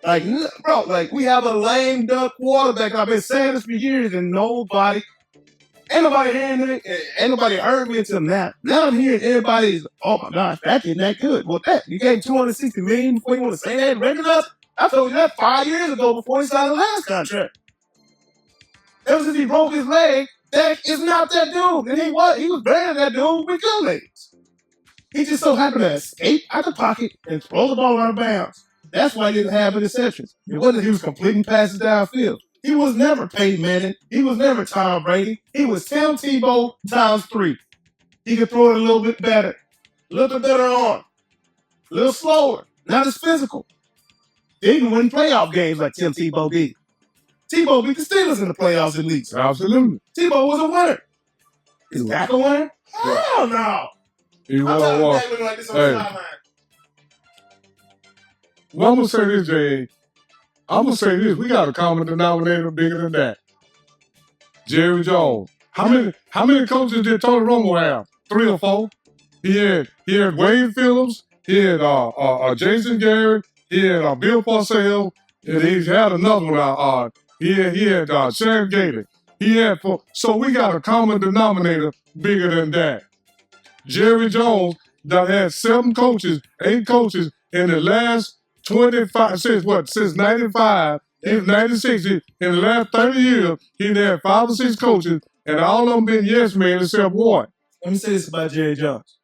S2: Like, bro, like, we have a lame duck quarterback. I've been saying this for years, and ain't nobody hearing it. Ain't nobody heard me until now. Now I'm hearing everybody's, oh my gosh, that kid that good. Well, you gave $260 million before you want to say that regular? I told you that 5 years ago before he signed the last contract. Ever since he broke his leg, Dak is not that dude. And he was better than that dude with good legs. He just so happened to escape out the pocket and throw the ball out of bounds. That's why he didn't have interceptions. It wasn't he was completing passes downfield. He was never Peyton Manning. He was never Tom Brady. He was Tim Tebow times 3. He could throw it a little bit better. A little bit better arm. A little slower. Not as physical. They didn't win playoff games like Tim Tebow did. Tebow beat the Steelers in the playoffs at least.
S5: Absolutely.
S2: Tebow was a winner. Is Dak a winner? Hell no.
S5: He
S2: I'm
S5: won.
S2: looking like this on the sideline.
S5: Well, I'm going to say this, Jay. I'm going to say this. We got a common denominator bigger than that. Jerry Jones. How many coaches did Tony Romo have? 3 or 4? He had Wade Phillips. He had Jason Garrett. He had Bill Parcells. And he had another one. He had Sharon Gailey. He had 4. So we got a common denominator bigger than that. Jerry Jones that had 7 coaches, 8 coaches in the last 25, since 95, 96, in the last 30 years, he had 5 or 6 coaches, and all of them been yes men except one.
S2: Let me say this about Jerry Jones.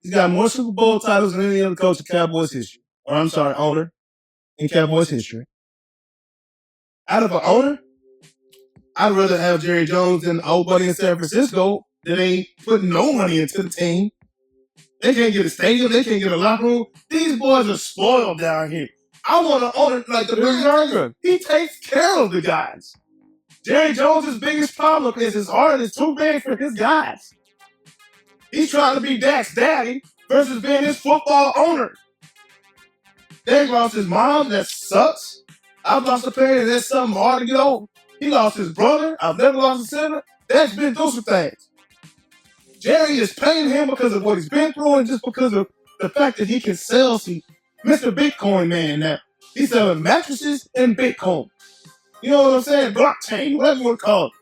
S2: He's got more Super Bowl titles than any other coach in Cowboys history. Or I'm sorry, owner in Cowboys history. Out of an owner, I'd rather have Jerry Jones than old buddy in San Francisco that ain't putting no money into the team. They can't get a stadium. They can't get a locker room. These boys are spoiled down here. I want to own it like the man. He takes care of the guys. Jerry Jones' biggest problem is his heart is too big for his guys. He's trying to be Dak's daddy versus being his football owner. Dak lost his mom. That sucks. I've lost a parent. That's something hard to get over. He lost his brother. I've never lost a sibling. Dak's been through some things. Jerry is paying him because of what he's been through and just because of the fact that he can sell some Mr. Bitcoin man now. He's selling mattresses and Bitcoin. You know what I'm saying? Blockchain, whatever you want to call it.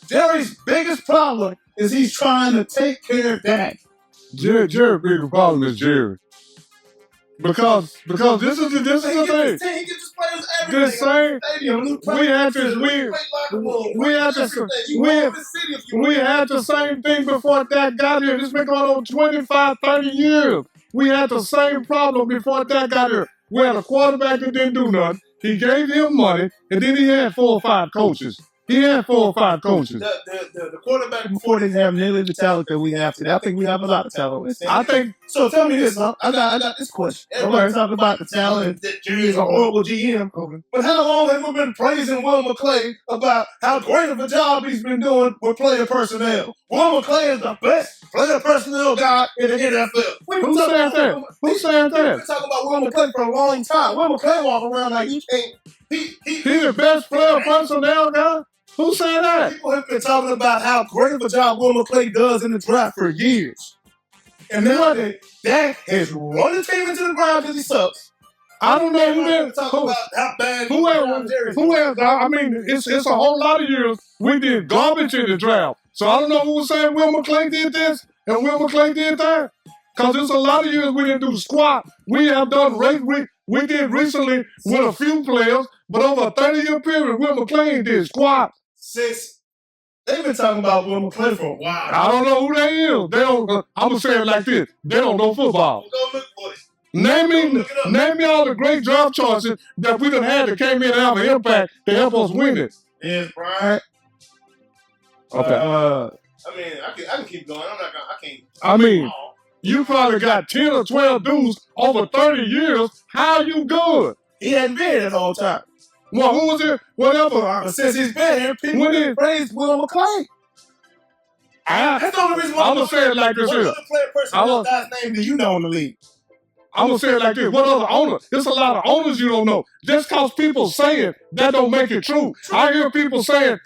S2: Jerry's biggest problem is he's trying to take care of Dak.
S5: Jerry's biggest problem is Jerry. Because this is the thing.
S2: He gets his players everything.
S5: This same, we had the same thing before Dak got here. This been going on 25, 30 years. We had the same problem before Dak got here. We had a quarterback that didn't do nothing. He gave him money, and then he had 4 or 5 coaches. The
S2: quarterback before didn't have nearly the talent that we have today. I think we have a lot of talent. So. Tell me this, huh? I got this question. Everybody talking about the talent that Jerry is a horrible GM. Okay. But how long have we been praising Will McClay about how great of a job he's been doing with player personnel? Will McClay is the best player personnel guy in the NFL.
S5: Who said that?
S2: We've been talking about Will McClay for a long time. Will McClay walk around like he can't.
S5: He's the best player personnel guy? Who said that?
S2: People have been talking about how great of a job Will McClay does in the draft for years. And now that Dak has run the team into the ground because he sucks.
S5: I don't know who that.
S2: About how bad
S5: who else? I mean, it's a whole lot of years we did garbage in the draft. So I don't know who was saying Will McClay did this and Will McClay did that. Because there's a lot of years we didn't do squat. We have done we did recently with a few players, but over a 30-year period, Will McClay did squat.
S2: They've been talking about Will McClay for a while.
S5: I don't know who they is. They don't. I'm gonna say it like this: they don't know football.
S2: Go look for it.
S5: Name me all the great draft choices that we done had that came in and have an impact to help us win it.
S2: Yes, Brian.
S5: Okay.
S3: I mean, I can keep going. I can't.
S5: I mean, you probably got 10 or 12 dudes over 30 years. How you good?
S2: He hadn't been here the whole time.
S5: Well, who was it? Whatever.
S2: But since he's been here, people praise Will McClay. That's the only reason why
S5: I'm going to say it like this here.
S2: What other player person guy's name do you know in the league?
S5: I'm going to say it like this. What other owner? There's a lot of owners you don't know. Just because people say it, that don't make it true. I hear people saying,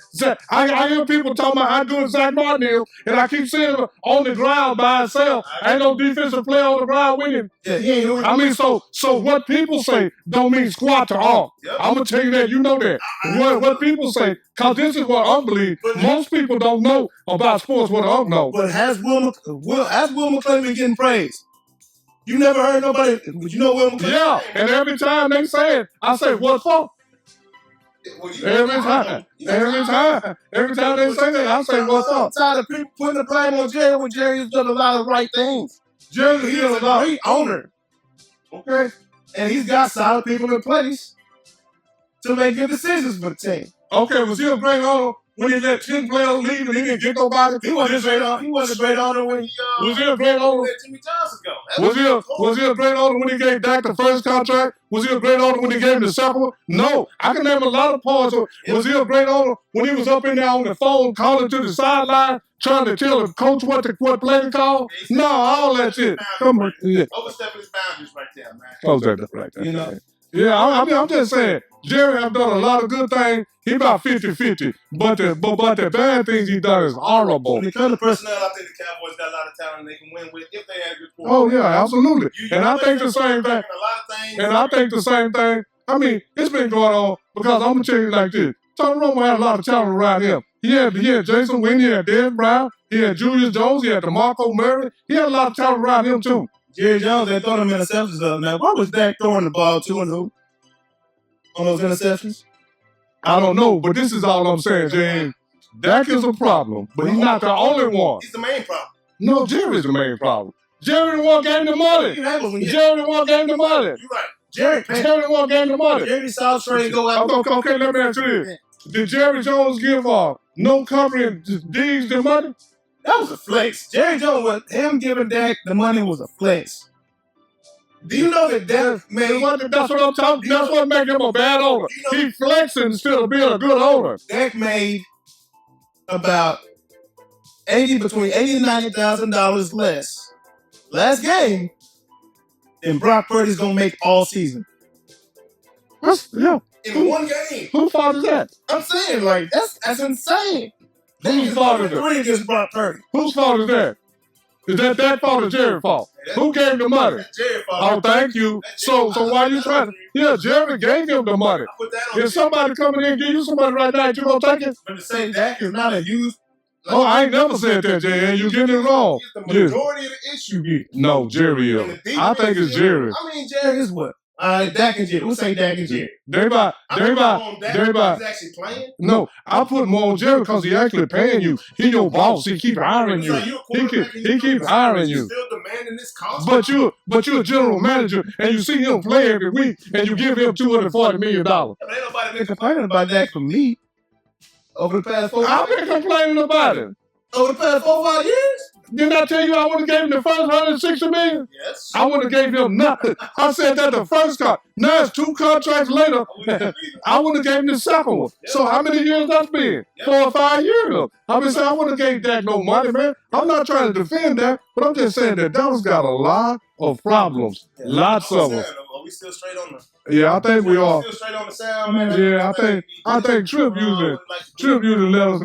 S5: I hear people talking about how good Zach Martin is, and I keep seeing him on the ground by himself. Ain't no defensive player on the ground with him.
S2: Yeah,
S5: I mean, so what people say don't mean squat to all.
S3: Yep.
S5: I'm going to tell you that. You know that. What people say, because this is what I believe. Most people don't know about sports what I know.
S2: But has Will McClay been getting praised? You never heard nobody, you know Will McClay?
S5: Yeah, and every time they say it, I say, what for? Every time they say that, I say, what's up?
S2: I'm tired of people putting the blame on Jerry when Jerry's done a lot of right things. Jerry, he's owner. Okay? And he's got solid people in place to make good decisions for the team.
S5: Okay, was he a great owner when he let 10 players leave and he didn't get nobody?
S2: He wasn't a great owner when
S5: Was he a great owner?
S3: Let Jimmy Johnson go.
S5: Was he a great owner when he gave Dak the first contract? Was he a great owner when he gave him the second one? No. I can name a lot of points. Was he a great owner when he was up in there on the phone calling to the sideline, trying to tell the coach what play to call? No, all that shit. Come on. Yeah.
S3: Overstepping his boundaries right there, man.
S5: Close that right there.
S2: You know?
S5: Yeah, I mean, I'm just saying, Jerry have done a lot of good things. He about 50-50. But the bad things he done is horrible.
S2: When it comes to personnel,
S3: I think the Cowboys got a lot of talent they can win with if they had a good quarterback.
S5: Oh, yeah, absolutely. And I think the same thing.
S3: A lot of things.
S5: And I think the same thing. I mean, it's been going on because I'm going to tell you like this. Tony Romo had a lot of talent around him. He had Jason Wynn, he had Dez Brown, he had Julius Jones, he had DeMarco Murray. He had a lot of talent around him, too.
S2: Jerry Jones, they throw them interceptions up. Now, why was Dak throwing the ball 2 and 2 on those interceptions?
S5: I don't know, but this is all I'm saying, James. Dak is a problem, but he's not the only one.
S3: He's the main problem.
S5: No, Jerry's the main problem. Jerry the one gave the money. Jerry the one gave the money.
S3: You're right.
S2: Jerry
S5: the one gave the money.
S2: Jerry saw trade go out.
S5: Okay, let me ask you this. Did Jerry Jones give no covering Diggs the money?
S2: That was a flex. Jerry Jones, him giving Dak the money was a flex. Do you know that Dak made...
S5: That's what I'm talking. That's what makes him a bad owner. He flexing instead of being a good owner.
S2: Dak made about between $80,000 and $90,000 less last game than Brock Purdy's gonna make all season.
S5: Yeah.
S3: In one game.
S5: Whose fault is that?
S2: I'm saying, like, that's insane.
S5: Whose fault is that?
S2: 3 against Brock Purdy.
S5: Whose fault is that? Is that fault or Jerry's fault? Who gave him the money?
S3: That's Jerry's fault.
S5: Oh, thank you. So why you trying to... Yeah, Jerry gave him the money. If somebody coming in and give you some money right now, you gonna take it?
S2: But to say Dak is not a used...
S5: Oh, I ain't never said that, Jay, and you getting it wrong.
S3: He's the majority of the issue.
S5: No, Jerry is. I think it's Jerry.
S2: I mean, Jerry is what? Dak and Jerry. We'll say Dak and Jerry.
S3: He's actually playing.
S5: No, I put more on Jerry because he actually paying you. He your boss. He keep hiring you. He keep hiring you.
S3: Still demanding this contract.
S5: But you're a general manager and you see him play every week and you give him $240 million.
S3: Ain't nobody been
S2: complaining about that from me over the past 4
S5: I've been complaining about it.
S2: Over the past 4 or 5 years?
S5: Didn't I tell you I would have gave him the first $160 million?
S3: Yes.
S5: I would have gave him nothing. I said that the first contract. Now it's 2 contracts later. I would have gave him the second one.
S3: Yep.
S5: So how many years that's been?
S3: Yep.
S5: 4 or 5 years. I mean, so I would have gave Dak no money, man. I'm not trying to defend that, but I'm just saying that Dallas got a lot of problems.
S3: Yeah.
S5: Lots of them.
S3: Are we still straight on the?
S5: Yeah, I think we are.
S3: Still straight on the sound, man.
S5: Yeah, I think Trip usually let us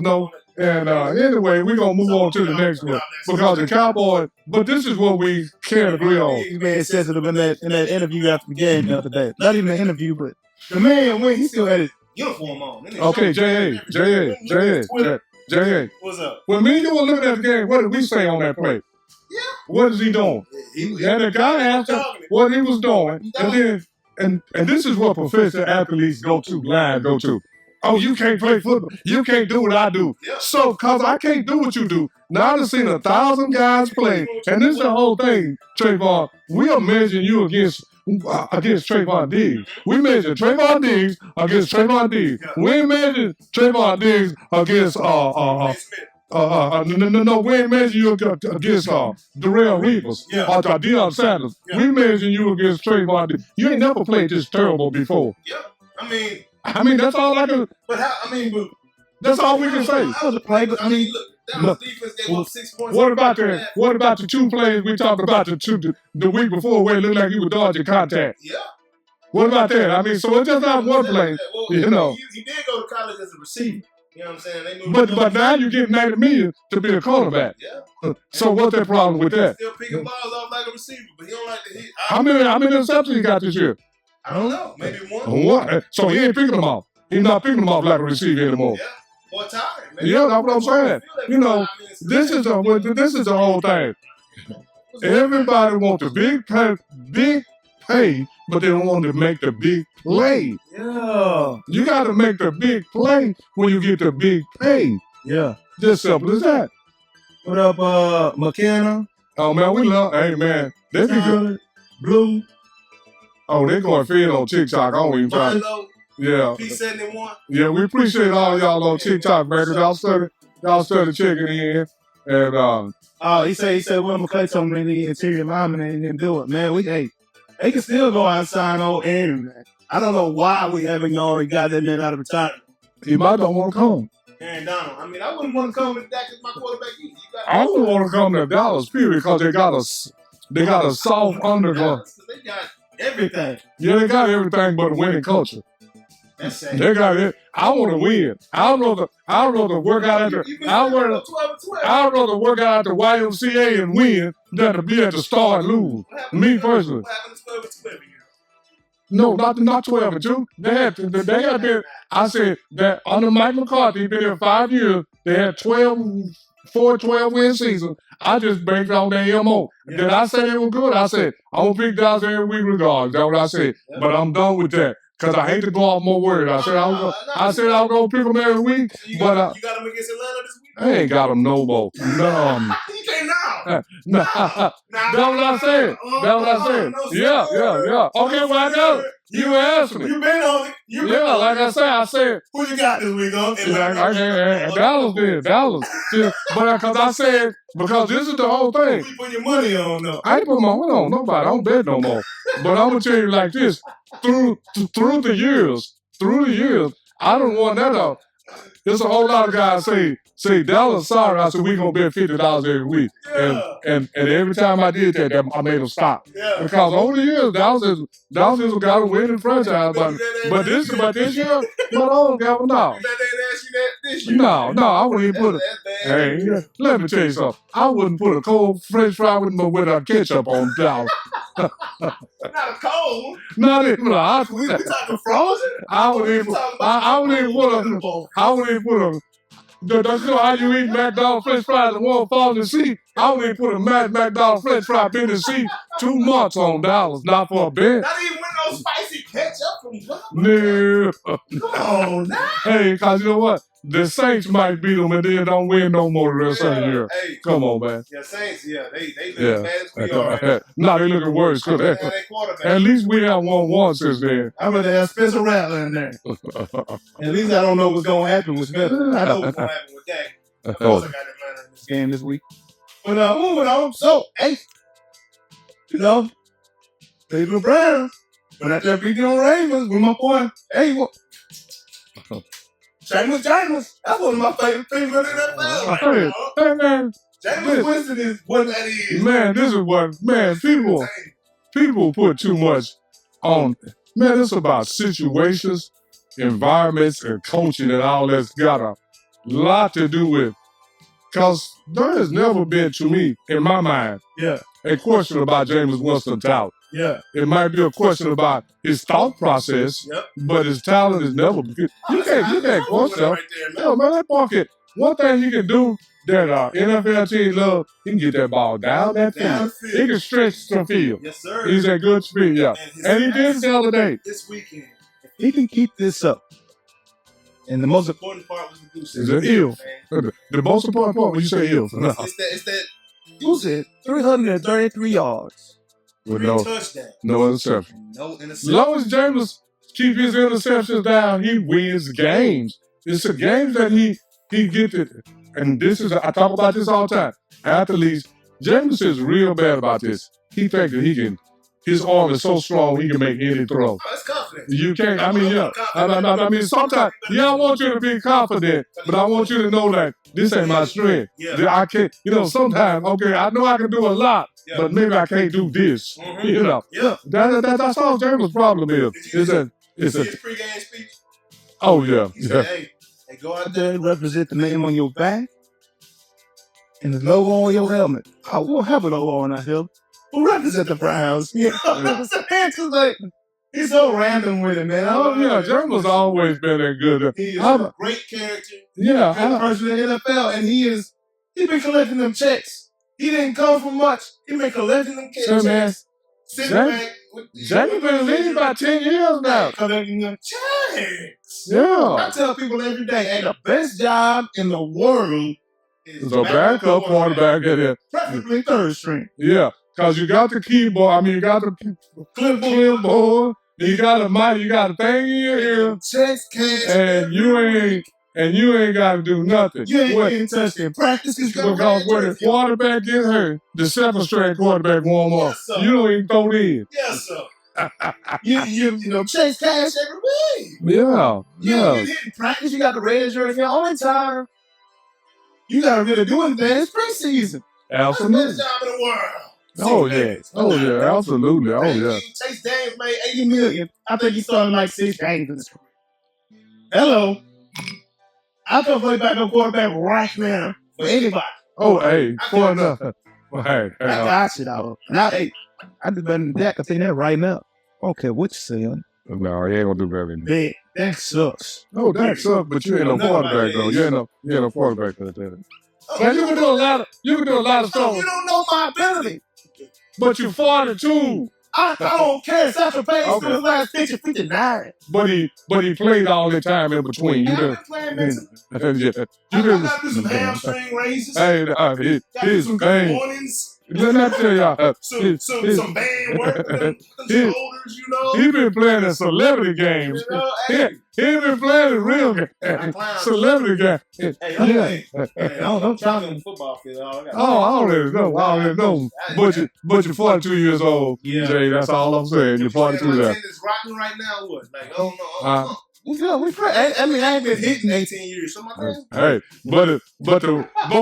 S5: know. And anyway, we're going to move on to the next one because the Cowboys, but this is what we can't agree on.
S2: He made sensitive in that interview after the game the other day. Not even an interview, but the man, when he still had his
S3: uniform on.
S5: Okay, J.A.
S3: What's up?
S5: When me and you were looking at the game, what did we say on that play?
S3: Yeah.
S5: What is he doing? And the guy asked him what he was doing. And this is what professional athletes go to. Oh, you can't play football. You can't do what I do.
S3: Yep.
S5: So, because I can't do what you do, now I've seen 1,000 guys play. And this is the whole thing, Trayvon. We are measuring you against Trayvon Diggs. We measure Trayvon Diggs against Trayvon Diggs. We ain't measuring Trayvon Diggs against no, we ain't measuring you against Darrell Reeves or Deion Sanders. We measuring you against Trayvon Diggs. You ain't never played this terrible before.
S3: Yep. I mean,
S5: that's all I can.
S3: But
S5: That's all we can say.
S2: That was a play, but I mean,
S3: look, that was defense gave up 6 points.
S5: What about the 2 plays we talked about the week before where it looked like he was dodging contact?
S3: Yeah.
S5: What about that? I mean, so it's just not one play.
S3: Well,
S5: you know.
S3: He did go to college as a receiver. You know what I'm saying?
S5: But now you get $90 million to be a quarterback.
S3: Yeah.
S5: So what's the problem with that?
S3: Still picking balls off like a receiver, but he don't like to hit.
S5: How many interceptions he got this year?
S3: I don't know. Maybe one.
S5: What? So he ain't picking them off. He's not picking them off like a receiver anymore.
S3: Yeah. Or tired.
S5: Yeah, that's what I'm saying. You know, this is the whole thing. Everybody wants a big pay, but they don't want to make the big play.
S2: yeah.
S5: You got to make the big play when you get the big pay.
S2: Yeah.
S5: Just simple as that.
S2: What up, McKenna?
S5: Oh man, we love. Hey man, they be good.
S2: Blue.
S5: Oh, they going feed on TikTok. I don't even try.
S3: Rondo,
S5: Yeah,
S3: P71.
S5: yeah. We appreciate all y'all on TikTok, man. 'Cause y'all started checking in, and
S2: He said, Will McClay told me the interior lineman and didn't do it. Man, they can still go out and sign old Aaron, man. I don't know why we haven't already got that man out of retirement.
S5: he might don't want to come.
S3: Aaron Donald. I mean, I wouldn't want to come with Dak as my quarterback either.
S5: I don't want to come to Dallas, period, because they got a soft underground.
S3: They got everything.
S5: Yeah, they got everything but a winning culture.
S3: That's sad.
S5: They got it. I want to win. I don't know the work out at the. I'd rather work out at the YMCA and win than to be at the Star and lose. Me personally.
S3: What happened to 12 and 12 again?
S5: No, not 12 and 2. They had been. I said that under Mike McCarthy, been there 5 years. They had 12 win seasons. I just based on their MO. Did I say they were good? I said I'm gonna pick Dallas every week regardless. That's what I said. But I'm done with that. Cause I hate to go off more words. I said I was gonna pick them every week, but
S3: you got them against Atlanta this week?
S5: I ain't got them no more. No.
S3: You can't now.
S5: That's what I said. That's what I said. Yeah. Okay, well I know. You asked me.
S3: You been on it.
S5: Like I said.
S3: Who you got this week, huh?
S5: Dallas did. Dallas. But because this is the whole thing.
S3: You put your money on, though.
S5: I ain't put my money on nobody. I don't bet no more. But I'm gonna tell you like this: through the years, I don't want that out. There's a whole lot of guys say Dallas sorry. I said we gonna bet $50 every week, and every time I did that, I made them stop.
S3: Yeah.
S5: Because over the years, Dallas has got a winning franchise, but this year, no.
S3: You bet they ask you that this year?
S5: No, I wouldn't even put it.
S3: That's bad.
S5: Hey, let me tell you something. I wouldn't put a cold French fry with a ketchup on Dallas.
S3: Not a cold.
S5: Not even.
S3: We talking frozen?
S5: I wouldn't even put a. That's how you eat McDonald's French fries and won't fall in the seat. I wouldn't even put a McDonald's French fry in the seat 2 months on Dallas, not for a bet.
S3: Not even with no spicy ketchup from Bubba.
S5: No.
S3: Come on now.
S5: Hey, because you know what? The Saints might beat them and then don't win no more the rest of the year.
S3: Hey,
S5: come on, man.
S3: Yeah, Saints, they look as bad as we are. Right?
S5: No, they looking worse. Cause at least we have won since then.
S2: I'm gonna have Spencer Rattler in there. At least I don't know what's gonna happen with Spencer. I know what's gonna happen with Dak. Of course, I got Atlanta in this game this week. But moving on. So, hey, Cleveland Browns. But after that beating on Ravens with my boy, Jameis. That's one of my favorite things in the NFL.
S5: Hey, man.
S3: Jameis Winston is what that is.
S5: Man, this is what, people put too much on. Man, it's about situations, environments, and coaching and all that's got a lot to do with. Because there has never been, to me, in my mind, a question about Jameis Winston's talent.
S2: Yeah.
S5: It might be a question about his thought process, but his talent is never. You can't question him. No, man, that pocket. One thing he can do that NFL team love, he can get that ball down that field. He can stretch the field.
S3: Yes, sir.
S5: He's a good speed, And he did the other day.
S3: This weekend.
S2: If he can keep this up, and the most important
S3: part was the goose.
S5: Is it ill? The most important part when you say ill.
S3: It's that.
S2: You said 333 yards.
S5: With
S3: 3 touchdowns.
S5: No interception.
S3: No interception.
S5: As long as Jameis keep his interceptions down, he wins games. It's the games that he gets it. And this is, I talk about this all the time. Athletes, Jameis is real bad about this. He thinks that he can his arm is so strong he can make any throw.
S3: Oh, that's confidence.
S5: You can't. I mean, yeah. I mean, sometimes, yeah, I want you to be confident, but I want you to know that this ain't my strength.
S3: Yeah.
S5: I can't. Sometimes, okay, I know I can do a lot, but maybe I can't do this.
S3: Yeah.
S5: That's all Jameis' problem is.
S3: Did you see his pregame speech?
S5: Oh yeah.
S3: He said, hey, go out there.
S2: They represent the name on your back and the logo on your helmet. I will have a logo on our helmet. Who represent the Browns? He's so random with it, man.
S5: Oh yeah, Jameis always been that good.
S3: He is a great character.
S5: Yeah,
S2: person in the NFL, and he's been collecting them checks. He didn't come from much. He been collecting them checks. Sitting back.
S5: Jameis been in the league about 10 years now.
S2: Collecting them checks.
S5: Yeah.
S2: I tell people every day, hey, the best job in the world is
S5: The backup quarterback in it.
S2: preferably third string.
S5: Yeah, because you got the keyboard. I mean, you got the clipboard. You got a mic. You got a thing in your ear,
S2: Checks, cash,
S5: and you ain't got to do nothing.
S2: You ain't getting touched in practice
S5: Because when the quarterback get hurt, the second string quarterback warm up.
S3: Yes, sir.
S5: You don't even throw it in.
S3: Yes, sir.
S2: you chase cash every week.
S5: Yeah.
S2: You hitting practice. You got the red jersey all the time. You got to really do anything. It's preseason.
S3: That's the
S5: Absolutely.
S3: best job in the world.
S5: Oh yeah, absolutely. Oh yeah.
S3: Chase Daniels made
S2: $80 million. I think he started like 6 games in this career. Hello. I can play backup quarterback right now for anybody.
S5: Oh hey, for enough. Hey,
S2: I got you, though. Now, hey, I just better than that. I say that right now. Okay, what you saying?
S5: no, he ain't gonna do that anymore.
S2: That sucks.
S5: No, that sucks, but you ain't no quarterback though. You ain't no quarterback like that. Man, you can do a lot of stuff.
S2: You don't know my ability.
S5: But you're 42.
S2: I don't care. Satchel Paige
S5: Okay.
S2: for his last picture 59.
S5: But he played all the time in between.
S3: I've been playing mental.
S5: You
S3: I gotta do some
S5: done.
S3: hamstring raises.
S5: Hey,
S3: Gotta do
S5: his
S3: some good
S5: thing.
S3: mornings.
S5: Let me tell y'all.
S3: Some band work. Them
S5: his-
S3: shoulders, you know.
S5: He been playing in celebrity games.
S3: You know, hey,
S5: He been playing in real celebrity games.
S3: hey, don't try me on the football field.
S5: Oh, I already know. But you're 42 years old,
S3: Yeah.
S5: Jay. That's all I'm saying. You're 42
S3: My
S5: now.
S3: is rocking right now. What? Like, I don't know.
S2: I mean, I ain't been hitting
S3: 18 years. So my thing.
S5: Hey, but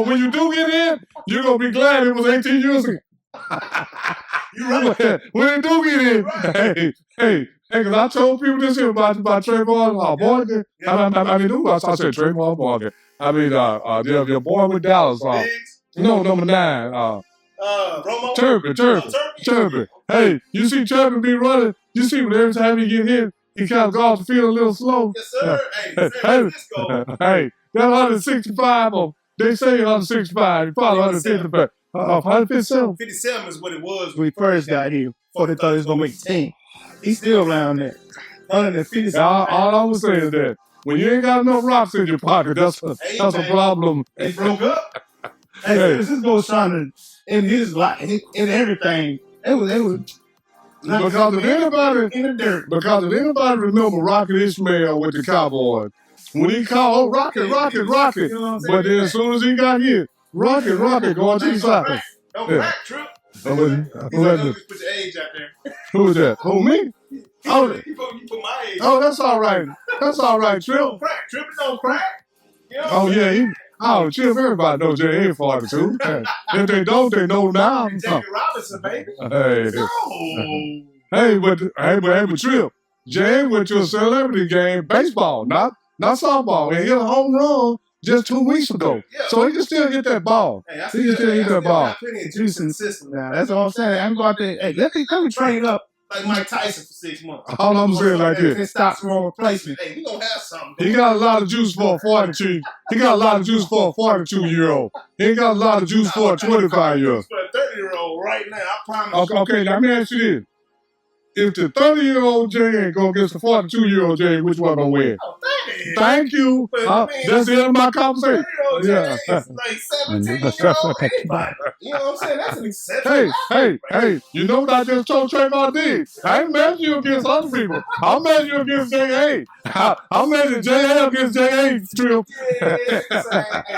S5: when you do get in, you're gonna be glad it was 18 years ago.
S3: You right.
S5: When you do get in, hey, because I told people this here about Trayvon Morgan. I said Trayvon Morgan. I mean, your boy with Dallas.
S3: Biggs.
S5: Number 9.
S3: Romo.
S5: Turpin. Hey, you see Turpin be running. You see when every time he get hit, he kind of goes the field a little slow.
S3: Yes, sir. Hey, let's go.
S5: Hey, that 165 or they say 165. He probably 155. 157.
S3: 57 is what it was.
S2: When we first got here, before they thought he was going to make the team. He's still around there. 150.
S5: All I was saying is that when you ain't got enough rocks in your pocket, that's a problem.
S3: They broke up.
S2: Hey, this goes trying to, in his life, in everything, it was
S5: Because if anybody,
S2: in the dirt.
S5: remember Rocket Ishmael with the Cowboys, when he called Rocket,
S2: You know what I'm saying?
S5: but then as soon as he got hit, Rocket going to the side.
S3: Don't
S5: Yeah.
S3: crack, Trip.
S5: Who
S3: Just put your age out there.
S5: was that? Who, me? Oh,
S3: You put my age.
S5: oh, that's all right. That's all right, Trill.
S3: Don't crack. Trip don't crack. You know
S5: Oh,
S3: what I'm
S5: yeah. Trill, everybody knows Jay ain't 42. If they don't, they know now.
S3: saying? Jackie Robinson, baby.
S5: Hey.
S3: No.
S5: Hey, but Trill, Jay went to a celebrity game, baseball, not softball, and hit a home run just 2 weeks ago.
S3: Yeah.
S5: So he can still hit that ball.
S3: Hey, I
S5: He can still hit that ball.
S3: got plenty of juice in the system now.
S2: Now, that's all I'm saying. I'm going to, hey, let me train up.
S3: Like Mike Tyson for 6 months.
S5: All I'm saying like this.
S2: And stop small replacement.
S3: Hey, we gonna have something.
S5: He got a lot of juice for a 42. He got a lot of juice for a 42-year-old. He ain't got a lot of juice for a 25-year-old.
S3: For a 30-year-old right now, I promise.
S5: Okay, now let me ask you this. If the 30-year-old Jay ain't going against the 42-year-old Jay, which one gonna win?
S3: Oh, 30.
S5: Thank you.
S3: But, I mean,
S5: That's the end of my conversation.
S3: 30-year-old
S5: Yeah.
S3: Jay is like 17-year-old anybody. You know what I'm saying? That's an exception.
S5: Hey, you know what I just told Trayvon Diggs? I ain't mad at you against other people. I'm mad at you against J.A. I'm mad at J.A. against J.A. Trill.
S3: Yeah, hey,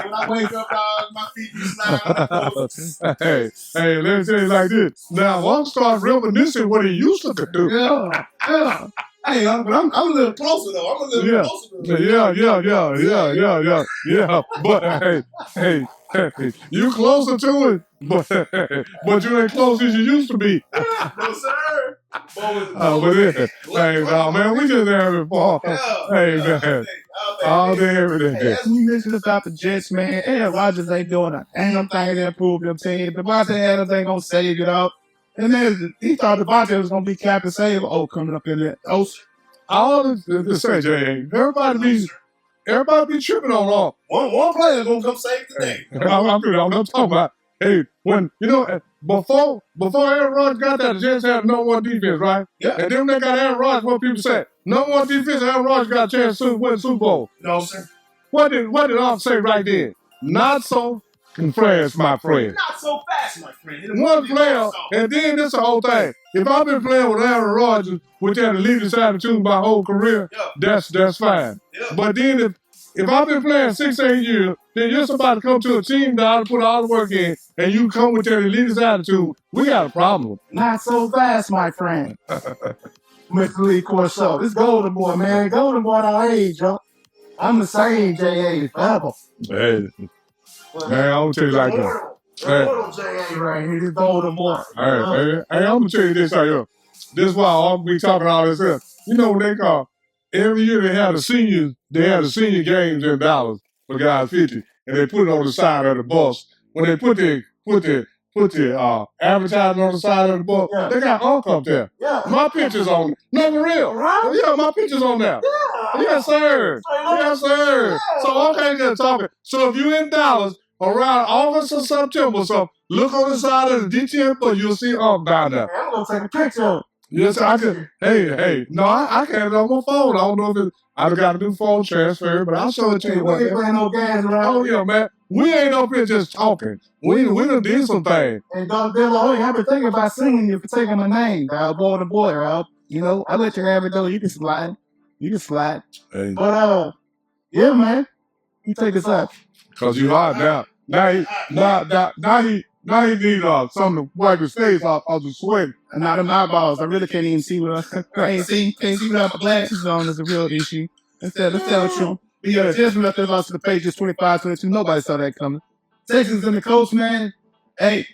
S3: when I wake up, dog, my feet be sliding.
S5: Hey, let me tell you like this. Now, I'm starting reminiscing what he used to do.
S2: Yeah. Hey, I'm a little closer though. I'm a little closer.
S5: Yeah. But hey, you closer to it, but you ain't close as you used to be.
S3: No, sir.
S5: Hey, no, man, we just having fun. Hey, man. All day, every day.
S2: Hey, as we mentioned about the Jets, man, Aaron Rodgers ain't doing a damn thing to improve them team. Devontae Adams ain't gonna save it up. And then he thought Devontae was gonna be Captain Save. Coming up in there.
S5: All the say, Jay, everybody be tripping on all.
S3: One player gonna come save the day.
S5: I'm talking about. Hey, when before Aaron Rodgers got that, the Jets had no one defense, right?
S3: Yeah.
S5: And then when they got Aaron Rodgers, what people say? No one defense. Aaron Rodgers got a chance to win Super Bowl.
S3: No, sir.
S5: What did I say right there? Not so fast, my friend.
S3: Not so fast, my friend.
S5: One player, and then this the whole thing. If I've been playing with Aaron Rodgers, which had the leading attitude my whole career, that's fine.
S3: Yeah.
S5: But then if I've been playing 6-8 years, then you're somebody to come to a team that ought to put all the work in, and you come with your elitist attitude, we got a problem.
S2: Not so fast, my friend. Mr. Lee Corso. This Golden Boy, man. Golden Boy our age, yo. I'm the same J.A. forever.
S5: Hey, man, I'm gonna tell you like that.
S2: Hey. J.A. right here, this Golden Boy.
S5: Hey, I'm gonna tell you this right here. This is why I'll be talking all this stuff. You know what they call? Every year they have the senior games in Dallas for guys 50, and they put it on the side of the bus. When they put the advertising on the side of the bus, they got Unc up there.
S2: Yeah.
S5: My picture's on it. No, for real.
S2: Right?
S5: Yeah, my picture's on there.
S2: Yeah.
S5: Yes, sir. Yes, sir.
S2: Yeah.
S5: So okay, just talking. So if you're in Dallas around August or September, so look on the side of the DTM, but you'll see Unc down there.
S2: I'm gonna take a picture.
S5: Yes, I could. Hey. No, I can't on my phone. I don't know if I've got to do phone transfer, but I'll show it to you.
S2: We ain't playing no games around.
S5: Oh, yeah, man. We ain't up here just talking. We done did some things.
S2: And Dr. Dilla, I've been thinking about singing you for taking my name, Boy the Boy, Rob. You know, I let you have it though. You can slide.
S5: Hey.
S2: But, yeah, man. You take us out.
S5: Because you hot now. Now he need something to wipe his face off the sweat.
S2: And not in my eyeballs. I really can't even see what I can't see without my glasses on is a real issue. Let's tell you. But yeah, just left us off to the pages 25, 22. Nobody saw that coming. Texans and the coach, man. Hey,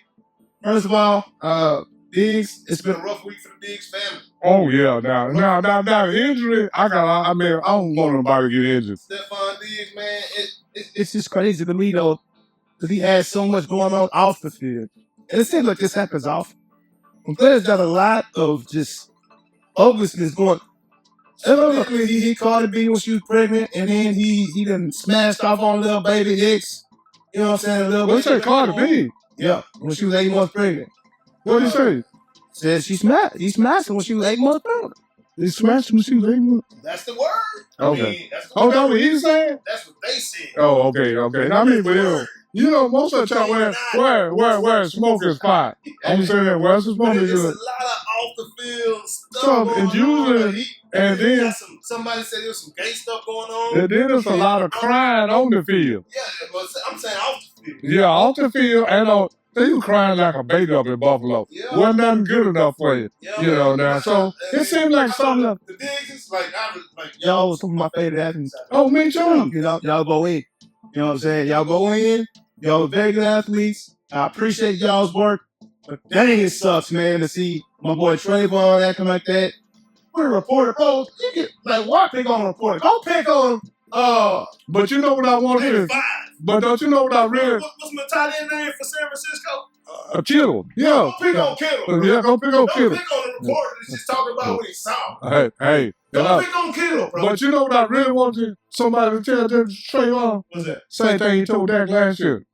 S2: first of all, Diggs, it's been a rough week for the Diggs family.
S5: Oh yeah, now the injury, I don't want nobody to get injured.
S3: Stephon Diggs, man,
S2: it's just crazy to me though, because he has so much going on off the field. And it seems like this happens often. When players got a lot of just hopelessness going. Evidently, he called B when she was pregnant, and then he done smashed off on little baby X. You know what I'm saying? Little
S5: What you say, Cardi B?
S2: Yeah, when she was 8 months pregnant.
S5: What did he say?
S2: Said he smashed her when she was 8 months pregnant.
S5: He smashed her when she was 8 months?
S3: that's the word.
S5: Okay.
S3: I mean, that's
S5: Oh, that's what he said?
S3: That's what they said.
S5: Oh, okay. I mean, but you know, most of the time where smoke is fire. I'm saying that where smoke
S3: There's
S5: is
S3: a lot
S5: good.
S3: of off the field stuff.
S5: Stuff, and usually, and then
S3: somebody said there was some gay stuff going on.
S5: and then there's a lot of crying on the field.
S3: Yeah, but I'm saying off the field.
S5: Yeah, off the field and on. They was crying like a baby up in Buffalo.
S3: Yeah.
S5: Wasn't nothing good enough for you.
S3: Yeah,
S5: You know now. So it seemed like something.
S3: The Diggs is like
S2: Y'all was some of my favorite athletes.
S5: Oh, me too.
S2: You know, y'all go in. You know what I'm saying? Y'all go in. Y'all very good athletes. I appreciate y'all's work. But dang, it sucks, man, to see my boy Trayvon acting like that. We're a reporter, bro. You get like why pick on a reporter? Go pick on
S5: But you know what I want to do? But don't you know what I read?
S3: What's my tight end name for San Francisco?
S5: Kittle. Yeah.
S3: Go pick on Kittle.
S5: Yeah, go pick on
S3: Don't
S5: Kittle.
S3: pick on the reporter that's just talking about what he saw.
S5: Hey.
S3: Don't pick on Kittle, bro.
S5: But you know what I really want somebody to tell them Trayvon?
S3: What's that?
S5: Same thing he told Dak last year.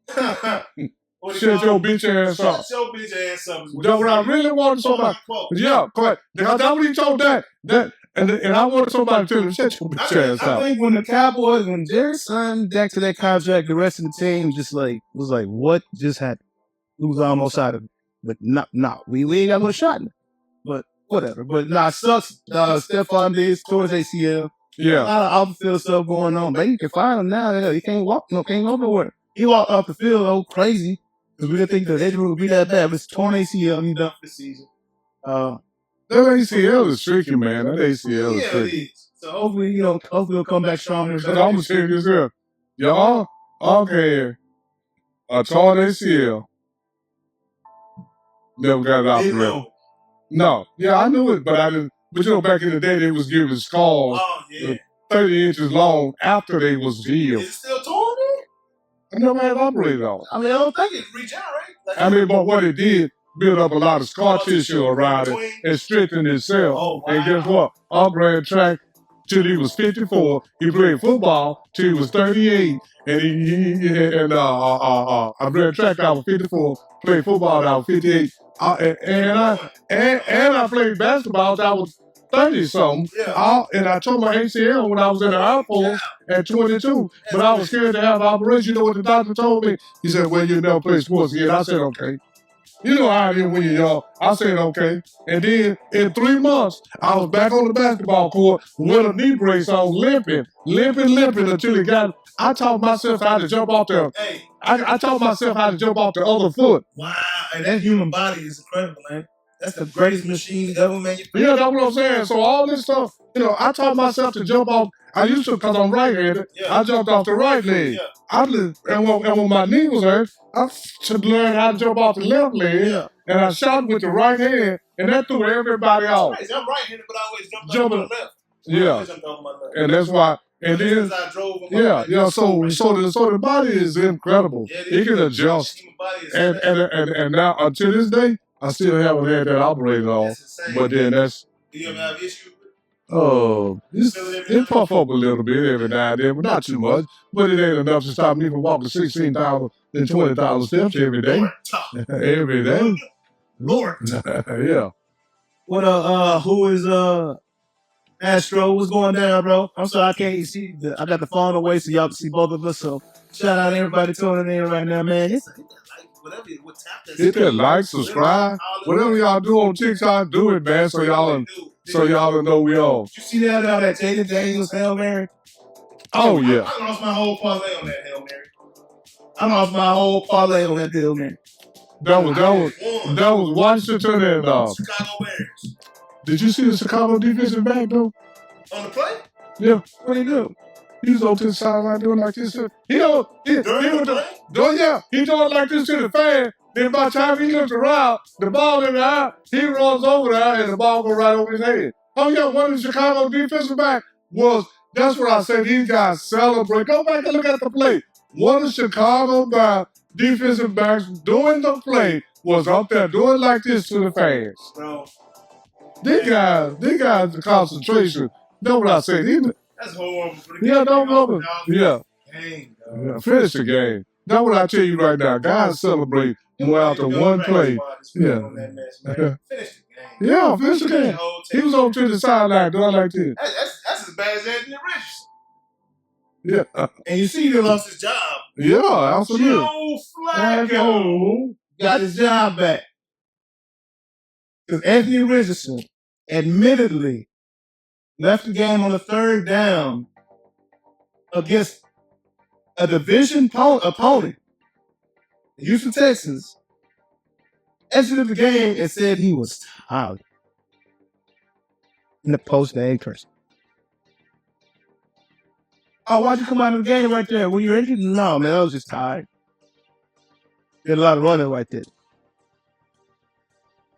S5: Shut your bitch ass up.
S3: Shut your bitch ass up.
S5: That's what I really wanted somebody. Yeah, correct. That's what he told Dak. And I wanted somebody to tell him, shut your bitch ass
S2: I
S5: up.
S2: think when the Cowboys, when Jerry signed Dak to that contract, the rest of the team just was like, what just happened? We was almost out of it. But we ain't got no shot in it. But whatever. But it sucks. Stephon Diggs towards ACL.
S5: Yeah.
S2: A lot of off the field stuff going on. But you can find him now. He can't walk. Can't go nowhere. He walked off the field crazy. Because we didn't think the injury would be that bad. But it's torn ACL. He's done for the season.
S5: That ACL is tricky, man. That ACL is tricky.
S3: It is.
S2: So hopefully, he'll come back stronger.
S5: Because I'm going to tell you this here. Y'all had a torn ACL. Never got it operated. No. Yeah, I knew it, but I didn't. But back in the day, they was giving scars 30 inches long after they was healed.
S3: Is it still torn,
S5: I never had it operated on.
S2: I mean, I don't think
S3: it regenerate.
S5: But what it did, build up a lot of scar tissue around it and strengthened itself.
S3: Oh, wow.
S5: And guess what? Upgrade track till he was 54. He played football till he was 38. And I ran track I was 54. Played football I was 58. And I played basketball till I was 30-something.
S3: Yeah.
S5: And I tore my ACL when I was in the Air Force at 22. But I was scared to have an operation. You know what the doctor told me? He said, well, you never play sports again. I said, okay. You know how it is when you're young. I said, okay. And then in 3 months, I was back on the basketball court with a knee brace on, limping until it got. I taught myself how to jump off the.
S3: Hey.
S5: I taught myself how to jump off the other foot.
S3: Wow. And that human body is incredible, man. That's the greatest machine ever manufactured.
S5: Yeah, that's what I'm saying. So all this stuff, I taught myself to jump off. I used to, because I'm right-handed, I jumped off the right leg. And when my knee was hurt, I should learn how to jump off the left leg. And I shot with the right hand, and that threw everybody off.
S3: Crazy. I'm right-handed, but I always jumped off my left.
S5: Yeah. And that's why. And then, so the body is incredible.
S3: Yeah,
S5: it can adjust. And now, until this day, I still haven't had that operated on. But then that's.
S3: Do you ever have issues with it?
S5: Oh, it puff up a little bit every now and then, but not too much. But it ain't enough to stop me from walking 16,000 and 20,000 steps every day. Every day.
S3: Lord.
S5: Yeah.
S2: What who is Astro? What's going down, bro? I'm sorry I can't see. I got the phone away so y'all can see both of us. So shout out to everybody tuning in right now, man.
S5: Hit that like, subscribe, whatever y'all do on TikTok, do it, man. So y'all know we on.
S2: You see that Jayden Daniels Hail Mary?
S5: Oh yeah.
S3: I lost my whole parlay on that Hail Mary.
S2: Hail Mary.
S5: That was Washington and
S3: Chicago Bears.
S5: Did you see the Chicago defensive back though?
S3: On the play?
S5: Yeah. What did he do? He was over to the sideline doing like this. He doing like this to the fan. Then by the time he looks around, the ball in the eye, he runs over there and the ball goes right over his head. Oh yeah, one of the Chicago defensive back that's what I said, these guys celebrate. Go back and look at the play. One of the Chicago defensive backs doing the play was up there doing like this to the fans.
S3: Bro.
S5: These guys, the concentration. Know what I said?
S3: That's horrible.
S5: Don't love it. Yeah.
S3: Game,
S5: finish the game. That's what I tell you right now. Guys celebrate more after one play. Yeah.
S3: Finish the game.
S5: Yeah, finish the game. He was over to the sideline doing like this.
S3: That's as bad as Anthony Richardson.
S5: Yeah.
S3: And you see he lost his job.
S5: Yeah, absolutely.
S3: Joe Flacco
S2: got his job back. Because Anthony Richardson admittedly left the game on the 3rd down against a division opponent, the Houston Texans, exited the game and said he was tired in the post-game curse. Oh, why'd you come out of the game right there? Were you injured? No, man, I was just tired. Did a lot of running right there.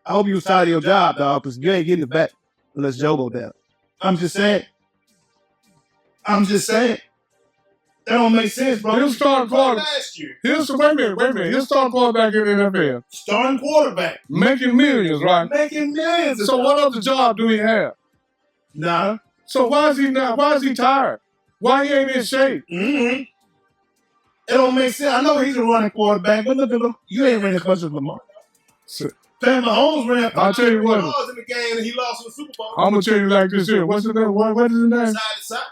S2: I hope you was tired of your job, dog, because you ain't getting it back unless Joe go down. I'm just saying. That don't make sense, bro.
S5: He'll start quarterback
S3: last year.
S5: Wait a minute. He'll start quarterback in the NFL.
S3: Starting quarterback.
S5: Making millions, right?
S3: Making millions.
S5: So what other job do he have?
S2: Nah.
S5: So why is he tired? Why he ain't in shape?
S2: Mm-hmm. It don't make sense. I know he's a running quarterback, but look at him. You ain't running as much as Lamar. Pat Mahomes ran.
S5: I'll tell you what.
S3: In the game and he lost in the Super Bowl.
S5: I'm gonna tell you like this here. What's his name? What is his name?
S3: Side to side.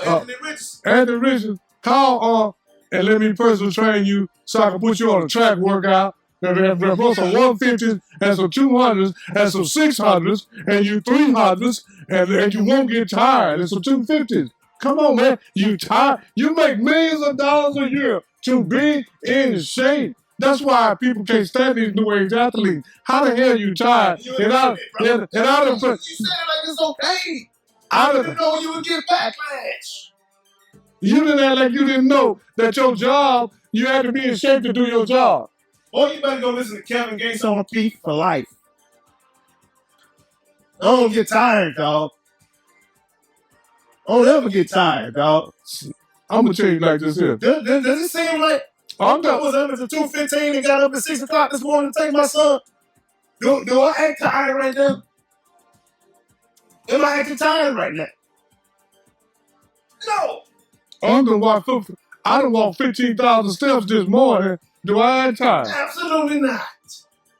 S3: Anthony Richardson.
S5: Anthony Richardson. Call and let me personally train you so I can put you on a track workout Bro, some 150s and some 200s and some 600s and you 300s and you won't get tired and some 250s. Come on, man. You tired. You make millions of dollars a year to be in shape. That's why people can't stand these new age athletes. How the hell you tired? And I
S3: You said it like it's okay. I didn't know you would get backlash.
S5: You didn't act like you didn't know that your job, you had to be in shape to do your job.
S3: Boy, you better go listen to Kevin Gates
S2: on peak for life. Don't get tired, dog. Don't ever get tired, dog.
S5: I'm gonna tell you like this here.
S3: Does it seem like I was up at 2:15 and got up at 6 o'clock this morning to take my son? Do I act tired right now? Am I acting tired right now? No.
S5: I done walked 15,000 steps this morning. Do I act tired?
S3: Absolutely not.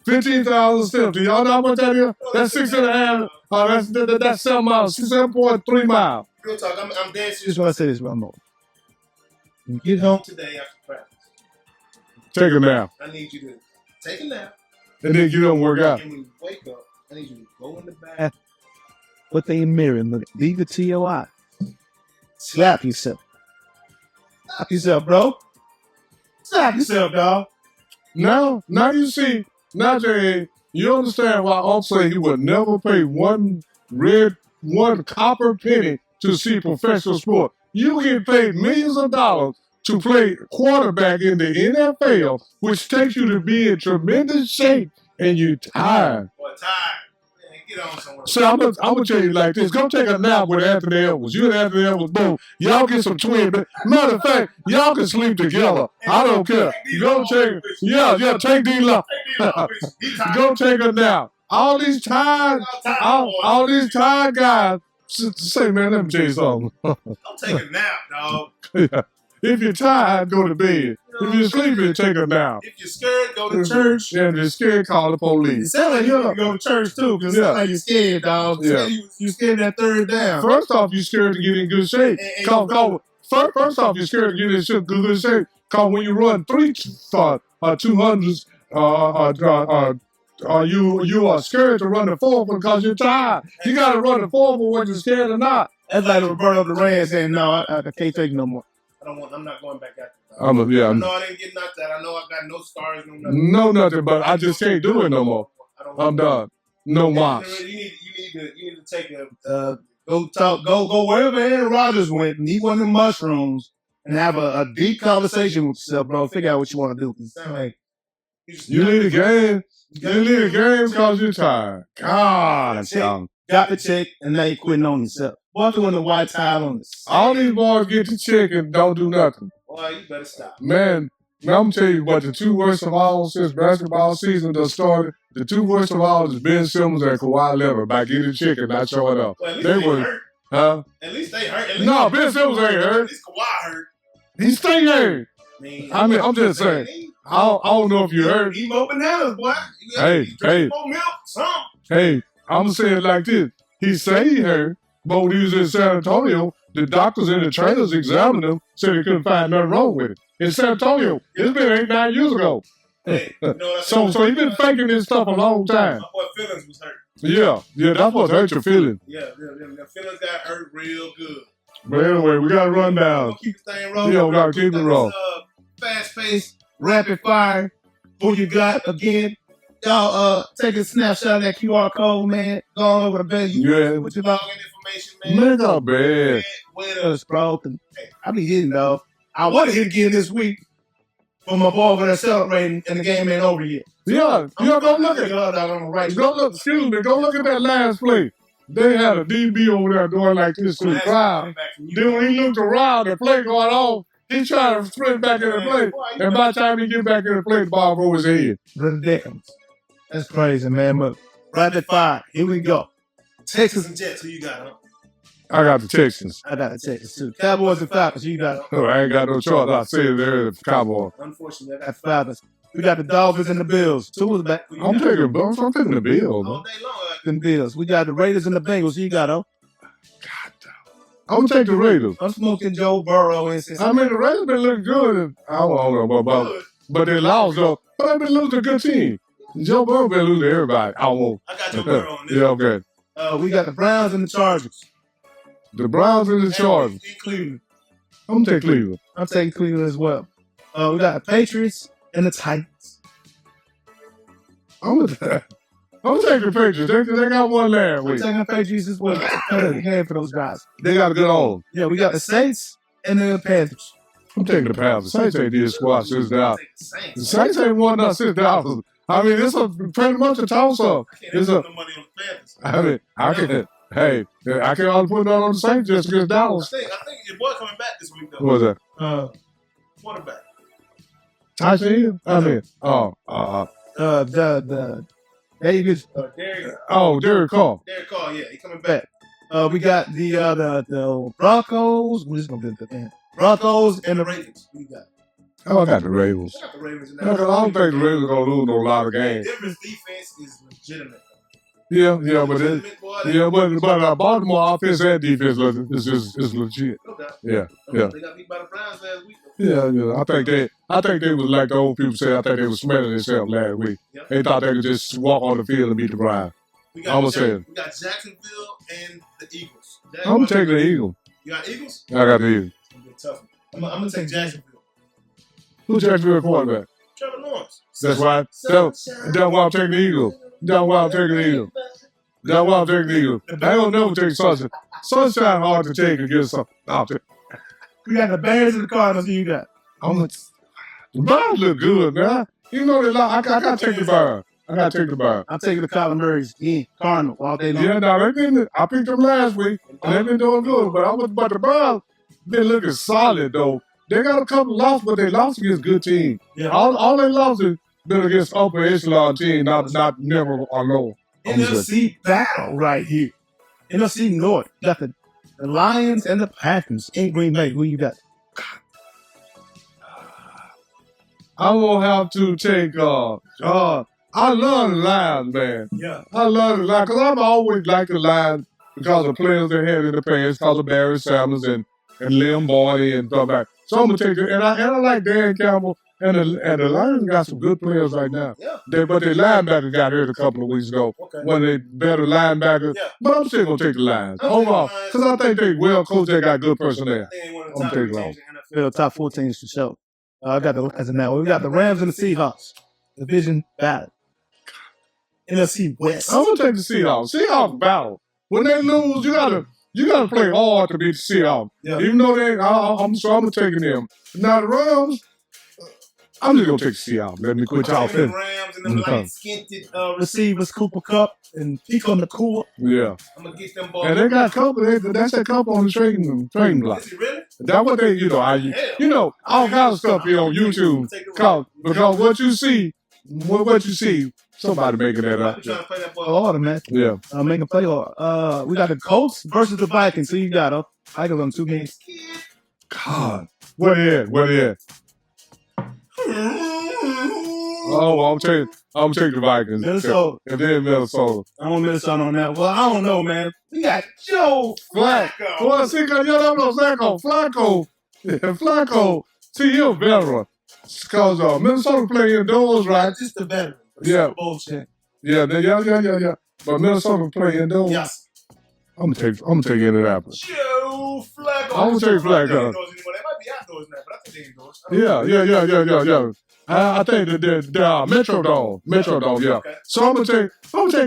S5: 15,000 steps. Do y'all know how much that is? That's 6.5. That's 7 miles. 7.3 miles.
S3: Real talk, I'm dead serious.
S2: Just want to say this one more. You get home
S3: Today after practice,
S5: take a nap.
S3: I need you to take a nap.
S5: And then you don't work out.
S3: And when you wake up, I need you to go in the bath.
S2: Put the mirror and look. Leave it to your eye. Slap yourself. Slap yourself, bro. Slap yourself, dog.
S5: Now you see, now Jay, you understand why I'll say he would never pay one copper penny to see professional sport. You get paid millions of dollars to play quarterback in the NFL, which takes you to be in tremendous shape, and you're tired.
S3: Boy, tired. Man, get on somewhere.
S5: So I'm gonna tell you like this. Go take a nap with Anthony Edwards. You and Anthony Edwards both. Y'all get some twin. Matter of fact, y'all can sleep together. I don't care. Go take take D-Lo. Go take a nap. All these tired guys say, man, let me tell you something.
S3: I'll take a nap, dog.
S5: Yeah. If you're tired, go to bed. If you're sleeping, take a nap.
S3: If you're scared, go to church.
S5: And if you're scared, call the
S2: It
S5: police.
S2: sounds like you don't go to church too, because like you're scared, dog.
S5: Yeah.
S2: You scared that third down.
S5: First off, you're scared to get in good shape. First off, you're scared to get in good shape. Because when you run 200s, you are scared to run the 400 because you're tired. You got to run the 400 whether you're scared or not.
S2: That's like Roberto Duran saying, no, I can't take no more.
S3: I'm not going back out there.
S5: I
S3: know I didn't get knocked out. I know I got no scars, no nothing.
S5: No nothing, but I just can't do it no more. I'm done. No more.
S3: You need to take a
S2: go wherever Aaron Rodgers went and eat one of the mushrooms and have a deep conversation with yourself, bro. Figure out what you want to do.
S5: You need a game. You need a game because you're tired. God,
S2: got the check and now you're quitting on yourself. Boy, doing the white tie on this.
S5: All these boys get the check and don't do nothing.
S3: Boy, you better stop.
S5: Man, I'm going to tell you what, the two worst of all since basketball season just started, the two worst of all is Ben Simmons and Kawhi Leonard by getting the check and not showing up.
S3: Well, at least they hurt.
S5: Huh?
S3: At least they hurt.
S5: No, Ben Simmons ain't hurt.
S3: At least Kawhi hurt.
S5: He stay hurt. I mean, I'm just saying. I don't know if you heard.
S3: Eat more bananas, boy.
S5: Hey.
S3: More milk, something.
S5: Hey, I'm going to say it like this. He say he hurt, but when he was in San Antonio, the doctors and the trainers examined him, said they couldn't find nothing wrong with it. In San Antonio, it's been 8-9 years ago.
S3: Hey,
S5: so he's been faking this stuff a long time.
S3: My boy feelings was hurt.
S5: Yeah, that's what hurt your feelings.
S3: Yeah, feelings got hurt real good.
S5: But anyway, we got to run down.
S3: Keep the thing rolling.
S5: Yeah, we got to keep it rolling.
S3: Fast-paced,
S2: rapid fire. Who you got again? Y'all take a snapshot of that QR code, man. Go on over to bed.
S3: Put your login information, man.
S5: Man, not bad.
S2: Winners, bro. I be hitting, though. I want to hit again this week for my boy over there celebrating and the game ain't over yet.
S5: Yeah, go look at it. Go look at that last play. They had a DB over there doing like this to the crowd. Then when he looked around, the play going on, he tried to sprint back in the play. And by the time he get back in the play, the ball go his head.
S2: That's crazy, man. But rapid fire. Here we go.
S3: Texas and Jets, who you got, huh?
S5: I got the Texans.
S2: I got the Texans, too. Cowboys and Falcons, you got
S5: it. I ain't got no choice. I said there, the Cowboys.
S3: Unfortunately, I got
S2: the Falcons. We got the Dolphins and the Bills. Two was back.
S5: I'm taking the Bills.
S3: All day long.
S2: The Bills. We got the Raiders and the Bengals. You got them.
S5: God damn. I'm going to take the Raiders.
S2: I'm smoking Joe Burrow.
S5: I mean, the Raiders been looking good. I don't know about but they lost though. But I've been losing to a good team. Joe Burrow been losing to everybody. Almost.
S3: I got Joe Burrow on this.
S5: Yeah, okay.
S2: We got the Browns and the Chargers.
S5: The Browns and the Chargers.
S3: In Cleveland.
S5: I'm gonna take Cleveland.
S2: I'm taking Cleveland as well. We got the Patriots and the Titans.
S5: I'm gonna take the Patriots. They got one last
S2: I'm
S5: week.
S2: taking the Patriots as well. Better hand for those guys.
S5: They got a good on.
S2: Yeah, we got the Saints and the Panthers.
S5: I'm taking the Panthers. Saints ain't did squat since
S3: I'll
S5: down.
S3: take the Saints.
S5: The Saints ain't won nothing since down. I mean, it's pretty much a toss-up.
S3: I can't
S5: It's
S3: put
S5: a,
S3: no money on the Panthers.
S5: I mean, I can. Hey, I can't only put it on the Saints just against
S3: I
S5: Dallas.
S3: think your boy coming back this week though.
S5: What was that?
S3: Quarterback.
S5: Tyson Hill? I mean,
S2: The Davis.
S5: Derek Carr.
S3: Derek Carr, yeah, he coming back.
S2: We got the Broncos. We're just gonna get the Broncos
S3: And
S2: and
S3: the
S2: the
S3: Ravens. Who you got?
S5: Oh, I got the Ravens.
S3: I got the Ravens in
S5: I don't think the Ravens are gonna lose no lot of games.
S3: Denver's defense is legitimate.
S5: Yeah, but Baltimore offense and defense is legit.
S3: No doubt.
S5: Yeah.
S3: They got beat by the Browns last week.
S5: Yeah. I think they was like the old people say. I think they was smelling themselves last week.
S3: Yeah.
S5: They thought they could just walk on the field and beat the Browns.
S3: We
S5: I'ma say it.
S3: We got Jacksonville and the Eagles.
S5: I'm taking the Eagles.
S3: You got Eagles?
S5: I got the Eagles.
S3: It's gonna be a tough one. I'm gonna take Jacksonville.
S5: Who's Jacksonville quarterback?
S3: Trevor Lawrence.
S5: That's right. That's why I'm taking the Eagles. That's why I'm taking the Eagles. That's why I'm taking the Eagles. I don't never take Sunshine. Sunshine hard to take against something.
S2: we got the Bears and the Cardinals. Who you got?
S5: The Browns look good, man. You know they like. I gotta take the Browns. I gotta take the Browns.
S2: I'm taking the Kyler Murray's Cardinal all day long.
S5: Yeah, now I picked them last week, and they've been doing good. But the Browns been looking solid though. They got a couple losses, but they lost against good teams.
S2: Yeah.
S5: All they losses been against upper echelon team, not never or low.
S2: NFC battle right here. NFC North. You got the Lions and the Packers in Green Bay. Who you got?
S5: I will have to take. I love the Lions, man.
S2: Yeah.
S5: I love the Lions because I've always liked the Lions because of players they had in the past, because of Barry Sanders and Liam Boyd and stuff like that. So I'm gonna take it, and I like Dan Campbell and the Lions got some good players right now.
S3: Yeah.
S5: But their linebacker got hurt a couple of weeks ago.
S3: Okay.
S5: When they better linebackers.
S3: Yeah.
S5: But I'm still gonna take the Lions
S3: I'm taking
S5: overall
S3: the Lions.
S5: because I think they well coached. They got good personnel.
S3: I think they one of
S5: I'm
S3: the top
S5: taking
S3: 3
S5: them.
S3: teams in the NFL.
S2: The top 4 teams for sure. I got the Lions in that one. We got the Rams and the Seahawks. Division battle. NFC West.
S5: I'm gonna take the Seahawks. Seahawks battle. When they lose, you gotta play hard to beat the Seahawks.
S2: Yeah.
S5: Even though I'm taking them. Now the Rams, I'm just gonna take the Seahawks. Let me quit y'all
S3: I'm taking
S5: finish.
S3: the Rams and them light skinted
S2: Receivers Cooper Cup and Pico Nakua.
S5: Yeah.
S3: I'm gonna get them balls.
S5: And they got a couple. That's a couple on the trading block.
S3: Is it really?
S5: That's what they, all kinds of stuff here on YouTube. Because what you see, somebody making that
S3: I'm
S5: up.
S3: trying to play that ball.
S2: Order, man.
S5: Yeah.
S2: Make a play order. We got the Colts versus the Vikings. So you got them. Vikings on 2 games.
S5: God. Where they at? Oh, I'm taking the Vikings.
S2: Minnesota.
S5: And then Minnesota.
S2: I want Minnesota on that. Well, I don't know, man. We got Joe Flacco.
S5: Well, see, because you don't know Flacco. Flacco. See, you're a veteran. Because Minnesota play indoors, right?
S2: Just the veteran.
S5: Yeah.
S2: Bullshit.
S5: Yeah. But Minnesota play indoors.
S2: Yes.
S5: I'm gonna take Indianapolis.
S3: Joe Flacco.
S5: I'm gonna take Flacco.
S3: They might be outdoors now, but I think they're indoors.
S5: Yeah. I think the Metrodome, yeah.
S3: Okay.
S5: So I'm gonna take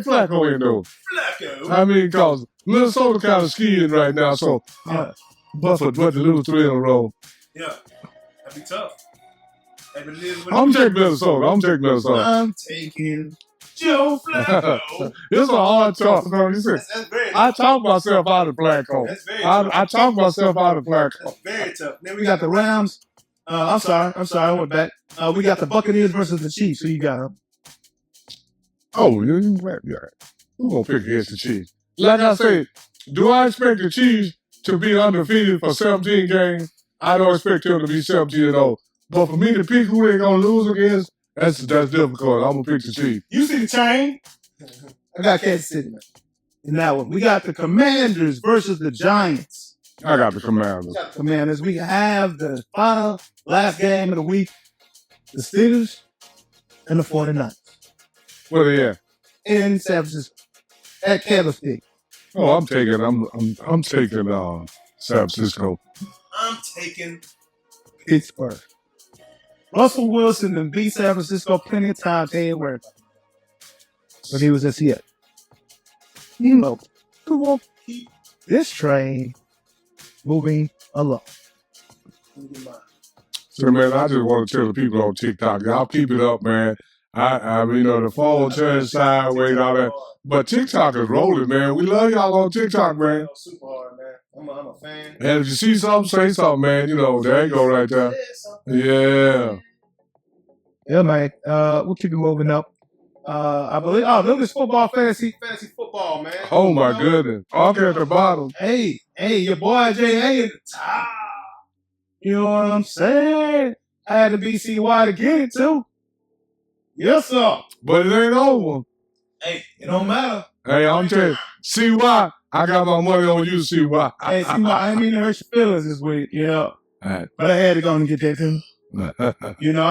S5: Flacco indoors.
S3: Flacco.
S5: I mean, because Minnesota kind of skiing right now, so but to lose 3 in a row.
S3: Yeah. That'd be tough.
S5: I'm taking Minnesota.
S2: I'm taking Joe Flacco.
S5: It's a hard talk.
S3: That's very
S5: I talk myself out of Flacco.
S3: That's very tough.
S5: I talk myself out of Flacco.
S3: That's very tough. Then
S2: We got the Rams. I'm sorry. I went back. We got the Buccaneers versus the Chiefs. Who you got?
S5: Oh, who's gonna pick against the Chiefs? Like I said, do I expect the Chiefs to be undefeated for 17 games? I don't expect them to be 17-0. But for me to pick who they're gonna lose against, that's difficult. I'm gonna pick the Chiefs.
S2: You see the chain? I got Kansas City, man. In that one, we got the Commanders versus the Giants.
S5: I got the Commanders.
S2: Commanders. We have the final last game of the week. the Steelers and the 49ers.
S5: Where they at?
S2: In San Francisco. At Candlestick.
S5: Oh, I'm taking San Francisco.
S3: I'm taking
S2: Pittsburgh. Russell Wilson and beat San Francisco plenty of times. They ain't worried about it. But he was just here. You know, we won't keep this train moving along.
S5: So, man, I just want to tell the people on TikTok, y'all keep it up, man. I mean, the phone turns sideways, all that. But TikTok is rolling, man. We love y'all on TikTok, man.
S3: Super hard, man. I'm a fan.
S5: And if you see something, say something, man. There you go right there. Yeah.
S2: Yeah, man. We'll keep it moving up. I believe, Noonish Football Fantasy
S3: Football, man.
S5: Oh, my goodness. Okay, at the bottom.
S2: Hey, your boy Jayden at the top. You know what I'm saying? I had to BCY to get it, too. Yes, sir.
S5: But it ain't over.
S2: Hey, it don't matter.
S5: Hey, I'm telling you, CY, I got my money on you, CY.
S2: Hey, CY, I ain't mean to hurt your feelings this week, But I had to go and get that, too. I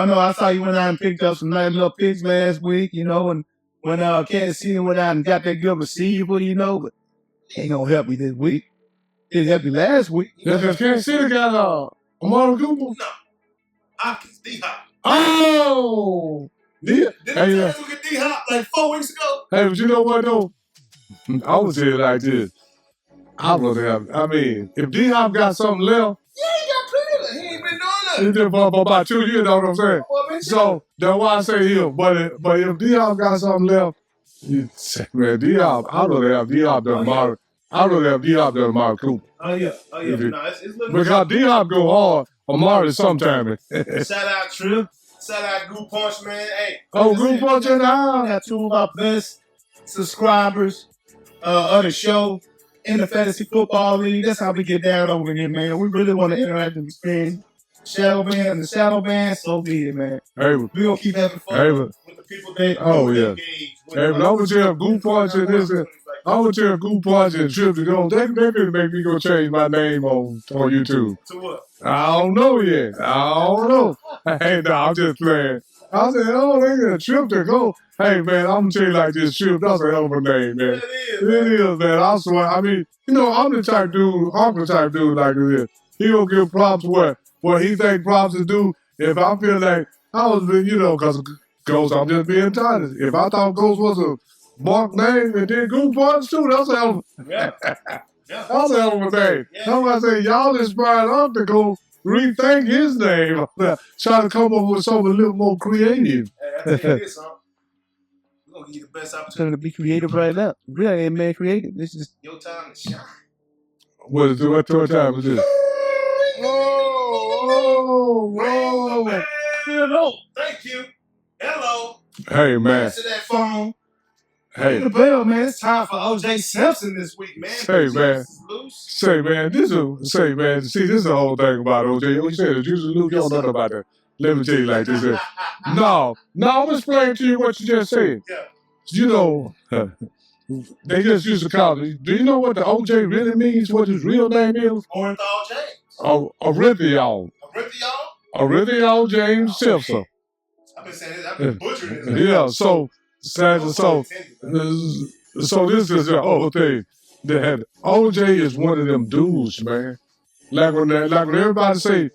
S2: know I saw you went out and picked up some nice little picks last week, and when Kansas City went out and got that good receiver, but it ain't gonna help me this week. It helped me last week.
S5: Because Kansas City got Amari Cooper.
S3: No. Hopkins, D-Hop.
S5: Oh!
S3: Didn't I look at D-Hop like 4 weeks ago?
S5: Hey, but you know what, though? I would say it like this. If D-Hop got something left,
S3: yeah, he got plenty. He ain't been doing nothing.
S5: He did for about 2 years, know what I'm saying? So, that's why I say him. But if D-Hop got something left, man, D-Hop, I'd rather have D-Hop than Amari. I'd rather have D-Hop than Amari Cooper.
S3: Oh, yeah. No, it's looking
S5: because D-Hop go hard, Amari sometime.
S3: Shout out Trip. Shout out Goo Punch, man. Hey.
S2: Oh, Goo Punch in the house. Got 2 of our best subscribers of the show in the Fantasy Football League. That's how we get down over here, man. We really want to interact with the fans. Shadow band, so be it, man.
S5: Hey,
S2: we gonna keep having fun with the people that
S5: engage. Hey, but I would tell Goo Punch and this. I would tell Goo Punch and Trip to go. They could make me go change my name on YouTube.
S3: To what?
S5: I don't know yet. Hey, no, I'm just playing. I said, they got a Trip to go. Hey, man, I'm gonna tell you like this, Trip, that's a hell of a name, man. It is, man. I swear. I mean, I'm the type dude like this. He don't give props what he think props to do. If I feel like I was, because Ghost, I'm just being honest. If I thought Ghost was a Mark name and then Goo Punch too, that's a hell of that's a hell of a name. Somebody say, y'all inspired us to go rethink his name. Try to come up with something a little more creative.
S3: Hey, I tell you this, we're going to give you the best opportunity
S2: to be creative right now. Really ain't man creative. This is
S3: your time to shine.
S5: What time is this?
S3: Whoa. Thank you. Hello.
S5: Hey, man.
S3: Answer that phone.
S5: Hey.
S2: The bell, man. It's time for O.J. Simpson this week, man.
S5: Say, man. This is the whole thing about O.J. You said the juice is loose. You don't know about that. Let me tell you like this. No, I'm explaining to you what you just said.
S3: Yeah.
S5: They just used to call it. Do you know what the O.J. really means? What his real name is?
S3: Orenthal James.
S5: Arithiol. Arithiol James Simpson.
S3: I've been saying this. I've been butchering this.
S5: Yeah, so this is the whole thing. That OJ is one of them dudes, man. Like when everybody say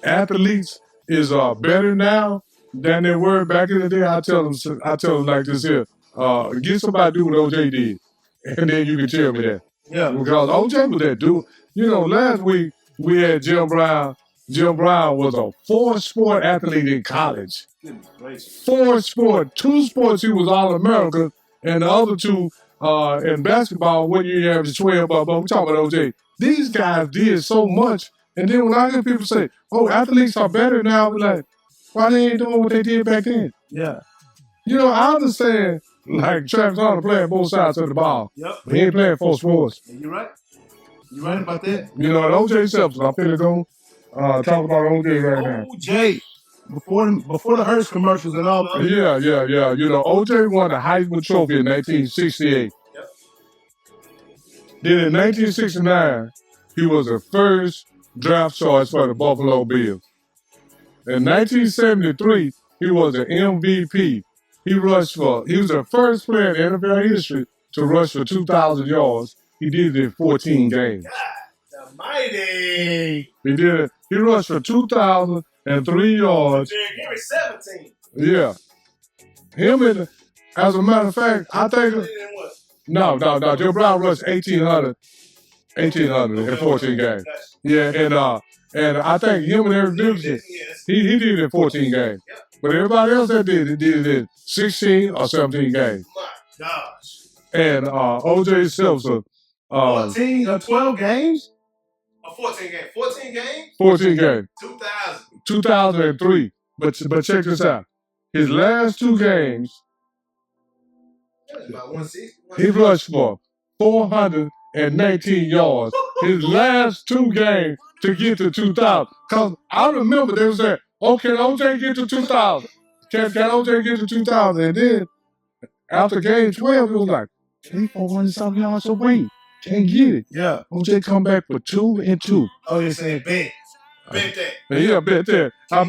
S5: athletes is better now than they were back in the day, I tell them like this here. Get somebody to do what OJ did, and then you can tell me that.
S2: Yeah.
S5: Because OJ was that dude. Last week we had Jim Brown. Jim Brown was a 4-sport athlete in college. 4 sports, 2 sports he was All-American, and the other 2 in basketball when you average 12. But we're talking about OJ. These guys did so much, and then when I hear people say, "Oh, athletes are better now," I'm like, why they ain't doing what they did back then?
S2: Yeah.
S5: I understand. Like Travis Hunter playing both sides of the ball.
S3: Yep.
S5: But he ain't playing 4 sports.
S3: You're right. You're right about that.
S5: And OJ Simpson, I'm finna go talk about OJ right now.
S2: OJ. Before the Hearst commercials and all that.
S5: Yeah. OJ won the Heisman Trophy in 1968.
S3: Yep.
S5: Then in 1969, he was the first draft choice for the Buffalo Bills. In 1973, He was an MVP. He was the first player in NFL history to rush for 2,000 yards. He did it in 14 games.
S3: God almighty.
S5: He did it. He rushed for 2,003 yards.
S3: Henry 17.
S5: Yeah. As a matter of fact, I think. No. Joe Brown rushed 1,800 in 14 games. Yeah, and I think him and Eric Dixon, he did it in 14 games. But everybody else that did it in 16 or 17 games.
S3: My gosh.
S5: And O.J. Simpson.
S2: 14 or 12 games?
S3: 14 games. 14 games?
S5: 14 games.
S3: 2000.
S5: 2003. But check this out. His last 2 games,
S3: About 160.
S5: he rushed for 419 yards. His last 2 games to get to 2,000. Because I remember they was saying, oh, can O.J. get to 2,000? Can O.J. get to 2,000? And then after game 12, it was like, 400-something yards away. Can't get it.
S2: Yeah.
S5: O.J. come back for 2 and 2.
S3: Oh, you're saying bet. Bet that.
S5: Yeah, bet that. I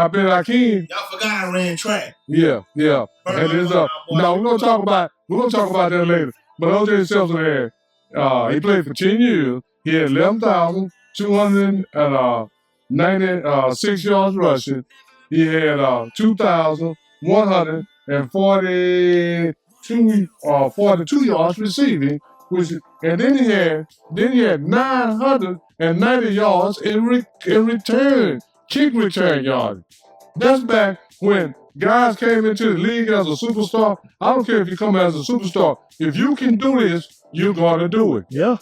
S5: bet I can.
S3: Y'all forgot I ran track.
S5: Yeah. And it's up. No, we're gonna talk about that later. But O.J. Simpson had he played for 10 years. He had 11,296 yards rushing. He had 2,142 yards receiving, and then he had 990 yards in return, kick return yards. That's back when guys came into the league as a superstar. I don't care if you come as a superstar. If you can do this, you're going to do it.
S2: Yeah.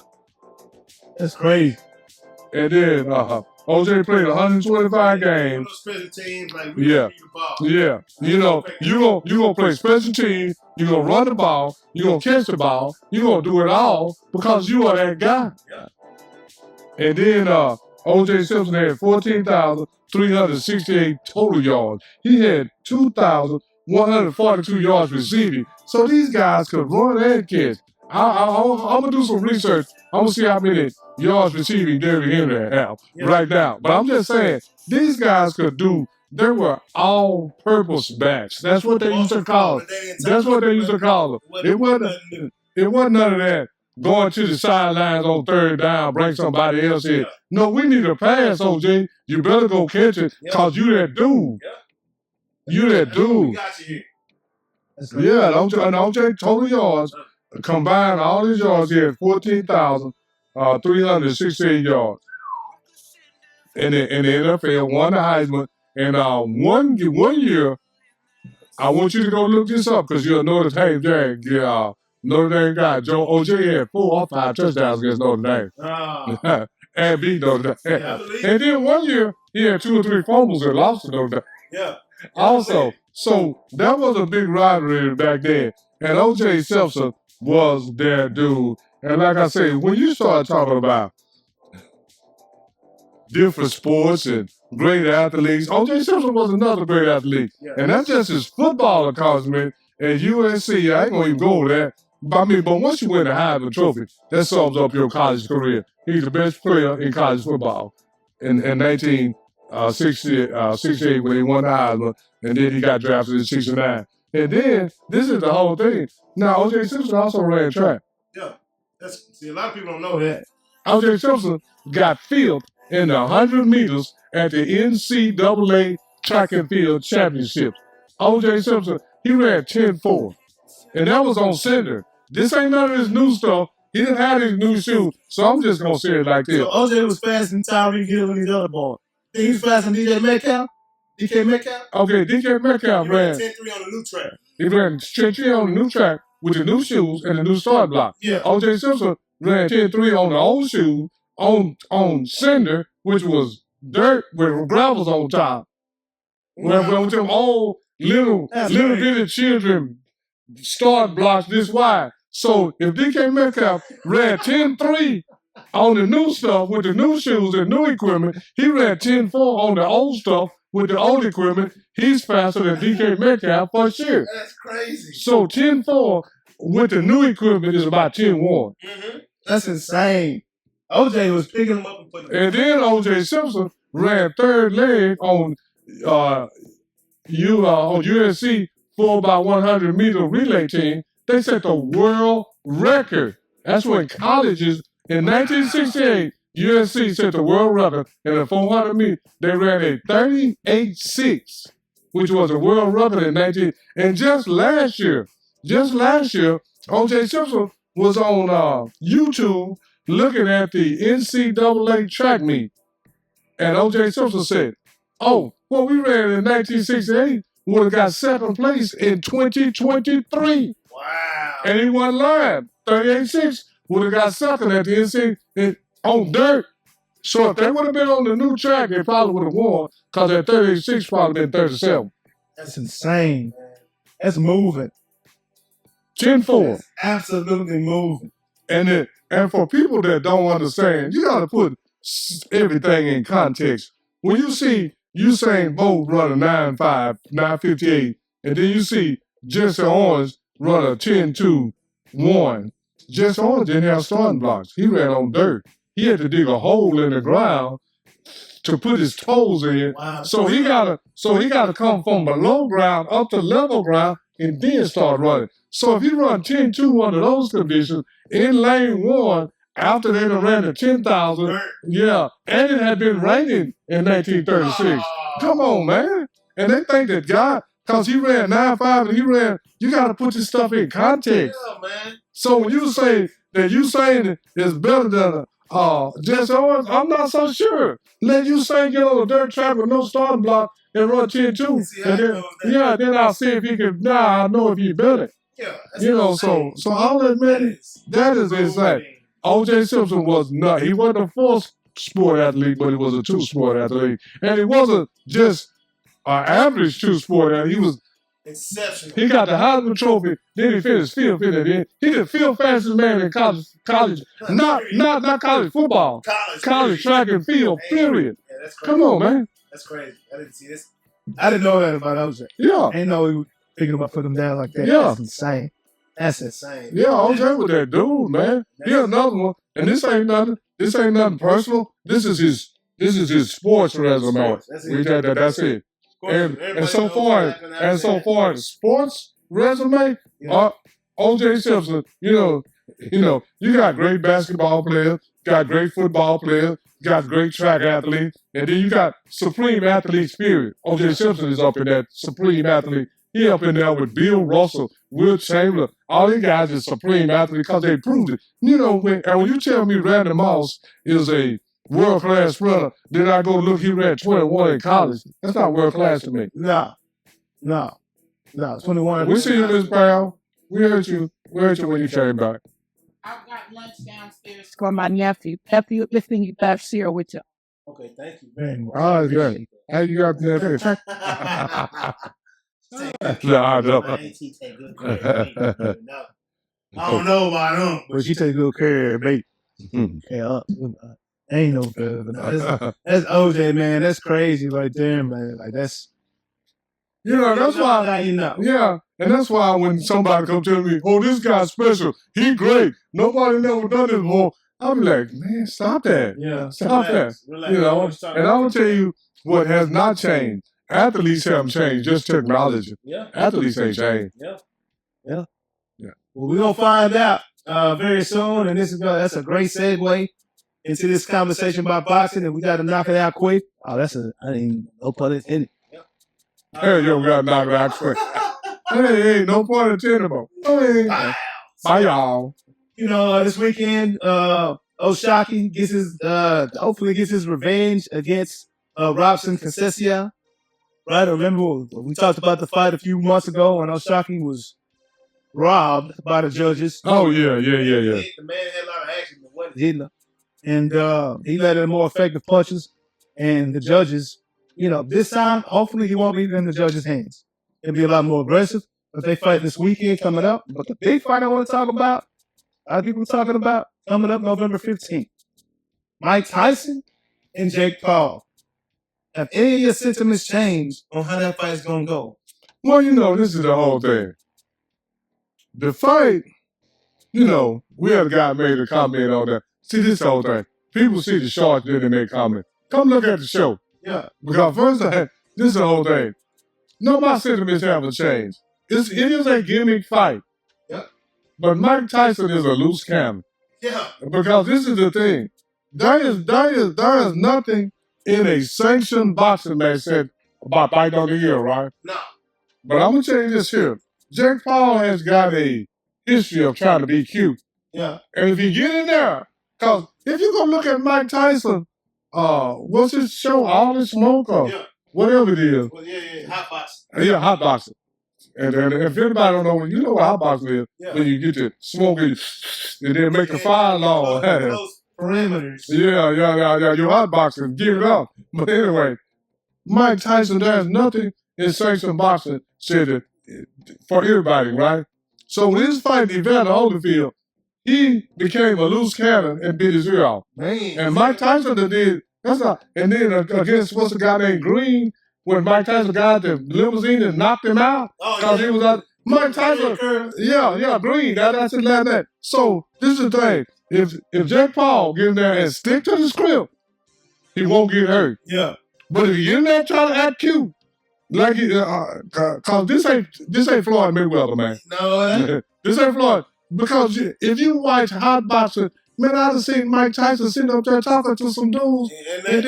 S2: That's crazy.
S5: And then O.J. played 125 games.
S3: Special teams, like
S5: Yeah. Yeah. You know, you're going to play special teams. You're going to run the ball. You're going to catch the ball. You're going to do it all because you are that guy.
S3: Yeah.
S5: And then O.J. Simpson had 14,368 total yards. He had 2,142 yards receiving. So these guys could run and catch. I'm going to do some research. I'm going to see how many yards receiving Derrick Henry have right now. But I'm just saying, these guys could do, they were all-purpose backs. That's what they used to call it. That's what they used to call it. It wasn't none of that. Going to the sidelines on 3rd down, bring somebody else in. No, we need a pass, O.J. You better go catch it because you that dude. You that dude.
S3: We got you here.
S5: Yeah, and O.J. total yards, combined all his yards, he had 14,368 yards. In the NFL, won the Heisman. And one year, I want you to go look this up because you're a Notre Dame Jag. Yeah, Notre Dame guy. O.J. had 4 or 5 touchdowns against Notre Dame. And beat Notre Dame. And then one year, he had 2 or 3 fumbles and lost to Notre Dame.
S3: Yeah.
S5: Also, so that was a big rivalry back then. And O.J. Simpson was that dude. And like I say, when you start talking about different sports and great athletes, O.J. Simpson was another great athlete. And that's just his football accomplishment at USC. I ain't going to even go over that. But once you win the Heisman Trophy, that sums up your college career. He's the best player in college football in 1968 when he won the Heisman, and then he got drafted in 69. And then, this is the whole thing. Now, O.J. Simpson also ran track.
S3: Yeah. See, a lot of people don't know that.
S5: O.J. Simpson got fifth in the 100 meters at the NCAA Track and Field Championships. O.J. Simpson, he ran 10-4. And that was on center. This ain't none of this new stuff. He didn't have his new shoes. So I'm just going to say it like this.
S2: So O.J. was faster than Tyreek Hill and these other boys. Think he was faster than DJ Metcalf? DK Metcalf?
S5: Okay, DK Metcalf ran
S3: 10-3 on the new track.
S5: He ran 10-3 on the new track with the new shoes and the new start block.
S3: Yeah.
S5: O.J. Simpson ran 10-3 on the old shoes on cinder, which was dirt with gravels on top. Where with them old little bitty children start blocks this wide. So if DK Metcalf ran 10-3 on the new stuff with the new shoes and new equipment, he ran 10-4 on the old stuff with the old equipment. He's faster than DK Metcalf for sure.
S3: That's crazy.
S5: So 10-4 with the new equipment is about 10-1.
S3: Mm-hmm.
S2: That's insane. O.J. was picking him up and putting him.
S5: And then O.J. Simpson ran third leg on on USC 4x100-meter relay team. They set the world record. That's when colleges in 1968, USC set the world record in the 400 meter. They ran a 38.6, which was a world record in 19. And just last year, O.J. Simpson was on YouTube looking at the NCAA track meet, and O.J. Simpson said, "Oh, what we ran in 1968 would have got second place in 2023."
S3: Wow.
S5: And he wasn't lying. 38.6 would have got second at the NCAA on dirt. So if they would have been on the new track, they probably would have won, because that 38.6 probably been 37.
S2: That's insane. That's moving.
S5: 10-4.
S2: That's absolutely moving.
S5: And for people that don't understand, you got to put everything in context. When you see Usain Bolt run a 9.5, 9.58, and then you see Jesse Owens run a 10.2.1. Jesse Owens didn't have starting blocks. He ran on dirt. He had to dig a hole in the ground to put his toes in.
S3: Wow.
S5: So he gotta come from below ground up to level ground and then start running. So if you run 10.2 under those conditions in lane 1, after they done ran the 10,000, yeah, and it had been raining in 1936. Come on, man. And they think that God, because he ran 9.5 and he ran, you got to put this stuff in context.
S3: Yeah, man.
S5: So when you say that Usain is better than Jesse Owens, I'm not so sure. Let Usain get on a dirt track with no starting block and run 10.2. And then I'll see if he can, I know if he's better.
S3: Yeah,
S5: So I'll admit that is insane. O.J. Simpson was not. He wasn't a four-sport athlete, but he was a two-sport athlete. And he wasn't just an average two-sport athlete. He was
S3: exceptional.
S5: He got the Heisman Trophy. Then he finished field fitted. He the field fastest man in college. Not college football. College track and field. Period.
S3: Yeah, that's crazy.
S5: Come on, man.
S3: That's crazy. I didn't see this.
S2: I didn't know that about OJ.
S5: Yeah.
S2: I didn't know he was thinking about putting him down like that.
S5: Yeah.
S2: That's insane. That's insane.
S5: Yeah, OJ was that dude, man. Here's another one. And this ain't nothing personal. This is his sports resume. That's it. And so far as sports resume, O.J. Simpson, you got great basketball players, got great football players, got great track athletes, and then you got supreme athlete spirit. O.J. Simpson is up in that supreme athlete. He up in there with Bill Russell, Will Chamberlain. All these guys is supreme athletes because they proved it. When you tell me Randy Moss is a world-class runner, then I go look, he ran 21 in college. That's not world-class to me.
S2: No. 21.
S5: We see you, Miss Brown. We heard you when you came back.
S6: I've got lunch downstairs for my nephew. Nephew, listen, you got share with you.
S3: Okay, thank you.
S5: Oh, good. How you got that?
S3: I don't know about them,
S2: But she take good care of her baby. Yeah, ain't no better than that. That's OJ, man. That's crazy right there, man. Like that's
S5: that's why. Yeah, and that's why when somebody come tell me, "Oh, this guy's special. He great. Nobody never done this before." I'm like, man, stop that.
S2: Yeah,
S5: stop that.
S3: Relax.
S5: And I'm gonna tell you what has not changed. Athletes haven't changed, just technology.
S3: Yeah.
S5: Athletes ain't changed.
S2: Well, we're gonna find out very soon, and that's a great segue into this conversation about boxing, and we got to knock it out quick. Oh, no pun intended.
S5: Hey, you gotta knock it out quick. Hey, no pun intended. Bye, y'all.
S2: This weekend, O'Shaquie hopefully gets his revenge against Robson Conceição. Right? Remember, we talked about the fight a few months ago when O'Shaquie was robbed by the judges.
S5: Oh, yeah.
S3: The man had a lot of action, but what
S2: And he landed more effective punches. And the judges, this time, hopefully he won't leave it in the judges' hands. It'll be a lot more aggressive. But they fight this weekend coming up. But the big fight I want to talk about, a lot of people talking about, coming up November 15th. Mike Tyson and Jake Paul. Have any of your sentiments changed on how that fight's going to go?
S5: Well, this is the whole thing. The fight, we had a guy made a comment on that. See this whole thing. People see the shorts, then they make comment. Come look at the show.
S2: Yeah.
S5: Because first, this is the whole thing. No, my sentiments haven't changed. It is a gimmick fight.
S3: Yep.
S5: But Mike Tyson is a loose cannon.
S3: Yeah.
S5: Because this is the thing. There is nothing in a sanctioned boxing match said about biting on the ear, right?
S3: No.
S5: But I'm going to tell you this here. Jake Paul has got a history of trying to be cute.
S3: Yeah.
S5: And if you get in there, because if you go look at Mike Tyson, what's his show, All the Smoke, or whatever it is.
S3: Well, yeah, hot boxing.
S5: Yeah, hot boxing. And if anybody don't know, you know what hot boxing is.
S3: Yeah.
S5: When you get to smoke and then make the fire alarm.
S3: Those parameters.
S5: Yeah, your hot boxing, give it up. But anyway, Mike Tyson, there's nothing in sanctioned boxing said it for everybody, right? So when his fight Evander Holyfield, he became a loose cannon and bit his ear off.
S3: Man.
S5: And Mike Tyson did, that's not, and then against what's the guy named Green, when Mike Tyson got the limousine and knocked him out, because he was out. Mike Tyson, Green, that's his last name. So this is the thing. If Jake Paul get in there and stick to the script, he won't get hurt.
S3: Yeah.
S5: But if you get in there trying to act cute, like cause this ain't Floyd Mayweather, man.
S3: No,
S5: this ain't Floyd. Because if you watch hot boxing, man, I just seen Mike Tyson sitting up there talking to some dudes, and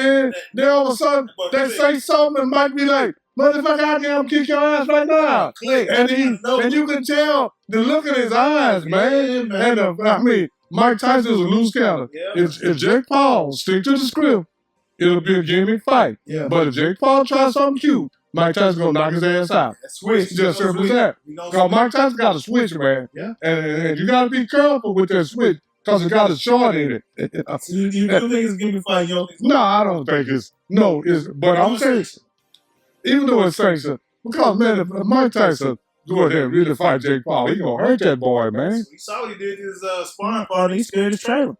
S5: then all of a sudden they say something and Mike be like, "Motherfucker, I can kick your ass right now." And you can tell the look in his eyes, man. And I mean, Mike Tyson is a loose counter.
S3: Yeah.
S5: If Jake Paul stick to the script, it'll be a gimmick fight.
S3: Yeah.
S5: But if Jake Paul tries something cute, Mike Tyson gonna knock his ass out.
S3: Switch.
S5: Just simple as that. Because Mike Tyson got a switch, man.
S3: Yeah.
S5: And you gotta be careful with that switch, because it got a short in it.
S3: You think it's gonna be fine, yo?
S5: No, I don't think it's but I'm saying, even though it's sanctioned, because man, if Mike Tyson go ahead and really fight Jake Paul, he gonna hurt that boy, man.
S3: We saw what he did his sparring partner. He scared his trailer.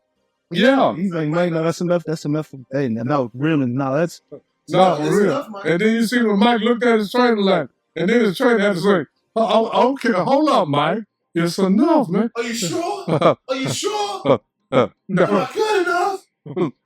S5: Yeah.
S2: He's like, man, no, that's enough. That's enough. Hey, no, really, no, that's
S5: No, for real. And then you see when Mike looked at his trainer like, and then his trainer had to say, okay, hold up, Mike. It's enough, man.
S3: Are you sure? Are you sure? Am I good enough?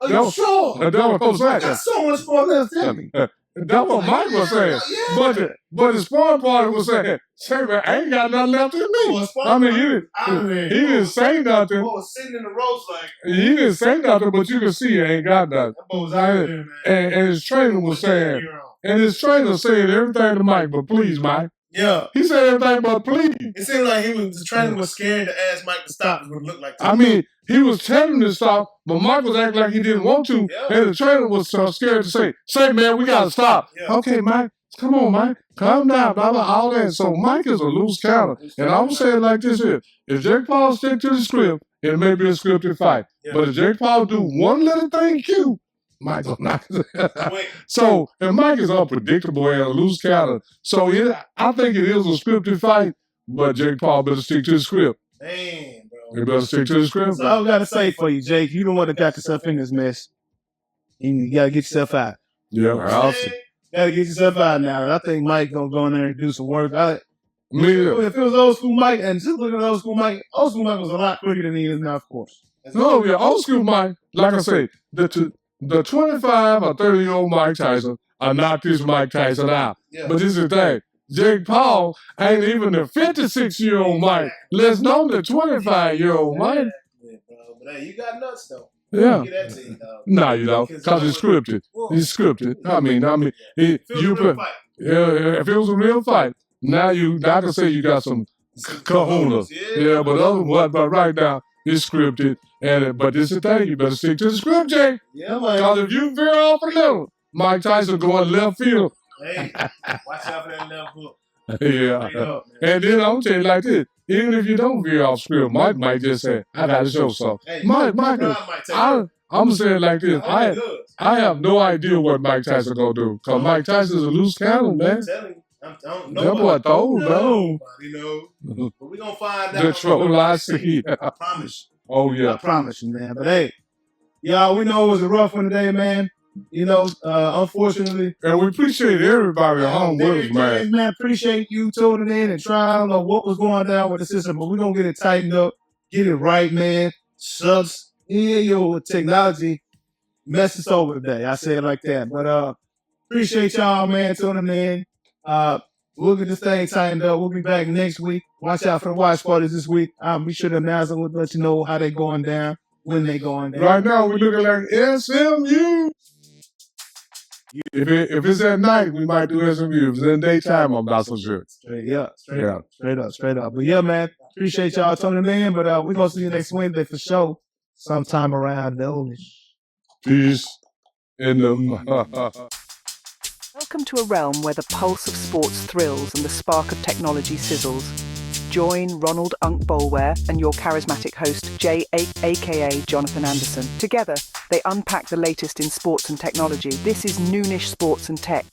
S3: Are you sure?
S5: That was what
S3: I got so much more left in me.
S5: That's what Mike was saying.
S3: Yeah.
S5: But his sparring partner was saying, "Say, man, I ain't got nothing left in me." I mean, he didn't say nothing.
S3: Boy was sitting in the ropes like.
S5: He didn't say nothing, but you can see he ain't got nothing.
S3: That boy was out there, man.
S5: And his trainer was saying, said everything to Mike, but please, Mike.
S3: Yeah.
S5: He said everything but please.
S3: It seemed like the trainer was scared to ask Mike to stop. It would look like that.
S5: I mean, he was telling him to stop, but Mike was acting like he didn't want to, and the trainer was scared to say, man, we got to stop.
S3: Yeah.
S5: Okay, Mike, come on, Mike, calm down, blah, blah, all that. So Mike is a loose counter. And I'm saying like this here, if Jake Paul stick to the script, it may be a scripted fight.
S3: Yeah.
S5: But if Jake Paul do one little thing cute, Mike will knock his So, and Mike is unpredictable and a loose counter. So I think it is a scripted fight, but Jake Paul better stick to the script.
S3: Man, bro.
S5: He better stick to the script.
S2: So I got to say for you, Jake, you don't want to got yourself in this mess. You got to get yourself out.
S5: Yeah,
S2: awesome. Got to get yourself out now. I think Mike going to go in there and do some work. If it was old school Mike, and just look at old school Mike was a lot quicker than he is now, of course.
S5: No, yeah, old school Mike, like I say, the 25 or 30-year-old Mike Tyson are not this Mike Tyson out.
S3: Yeah.
S5: But this is the thing. Jake Paul ain't even the 56-year-old Mike. Let's know the 25-year-old Mike.
S3: Yeah, bro. But hey, you got nuts, though.
S5: Yeah.
S3: Get that to you, dog.
S5: No, you don't, because it's scripted. It's scripted. I mean, if it was a real fight, now I can say you got some kahunas. Yeah, but right now, it's scripted. But this is the thing, you better stick to the script, Jay.
S3: Yeah, man.
S5: Because if you veer off a little, Mike Tyson going left field.
S3: Hey, watch out for that left hook.
S5: Yeah.
S3: Up,
S5: and then I'm telling you like this, even if you don't veer off script, Mike might just say, I got to show something.
S3: Hey,
S5: I'm saying it like this, I have no idea what Mike Tyson going to do. Because Mike Tyson's a loose cannon, man.
S3: I'm telling you.
S5: That boy told, bro.
S3: But we're going to find out.
S5: The troll I see.
S3: I promise.
S5: Oh, yeah.
S2: I promise you, man. But hey, y'all, we know it was a rough one today, man. You know, unfortunately.
S5: And we appreciate everybody at home with us, man.
S2: Man, appreciate you tuning in and trying to know what was going down with the system, but we're going to get it tightened up, get it right, man. Sucks. Yeah, technology messed us over today. I say it like that. But appreciate y'all, man, tuning in. We'll get this thing tightened up. We'll be back next week. Watch out for the watch parties this week. Be sure to announce them. We'll let you know how they going down, when they going down.
S5: Right now, we're looking like SMU. If it's at night, we might do SMU. If it's in daytime, I'm not so sure.
S2: Straight up. But yeah, man, appreciate y'all tuning in. But we're going to see you next Wednesday for sure. Sometime around Noonish.
S5: Peace in the...
S1: Welcome to a realm where the pulse of sports thrills and the spark of technology sizzles. Join Ronald Boleware and your charismatic host, aka Jonathan Anderson. Together, they unpack the latest in sports and technology. This is Noonish Sports and Tech.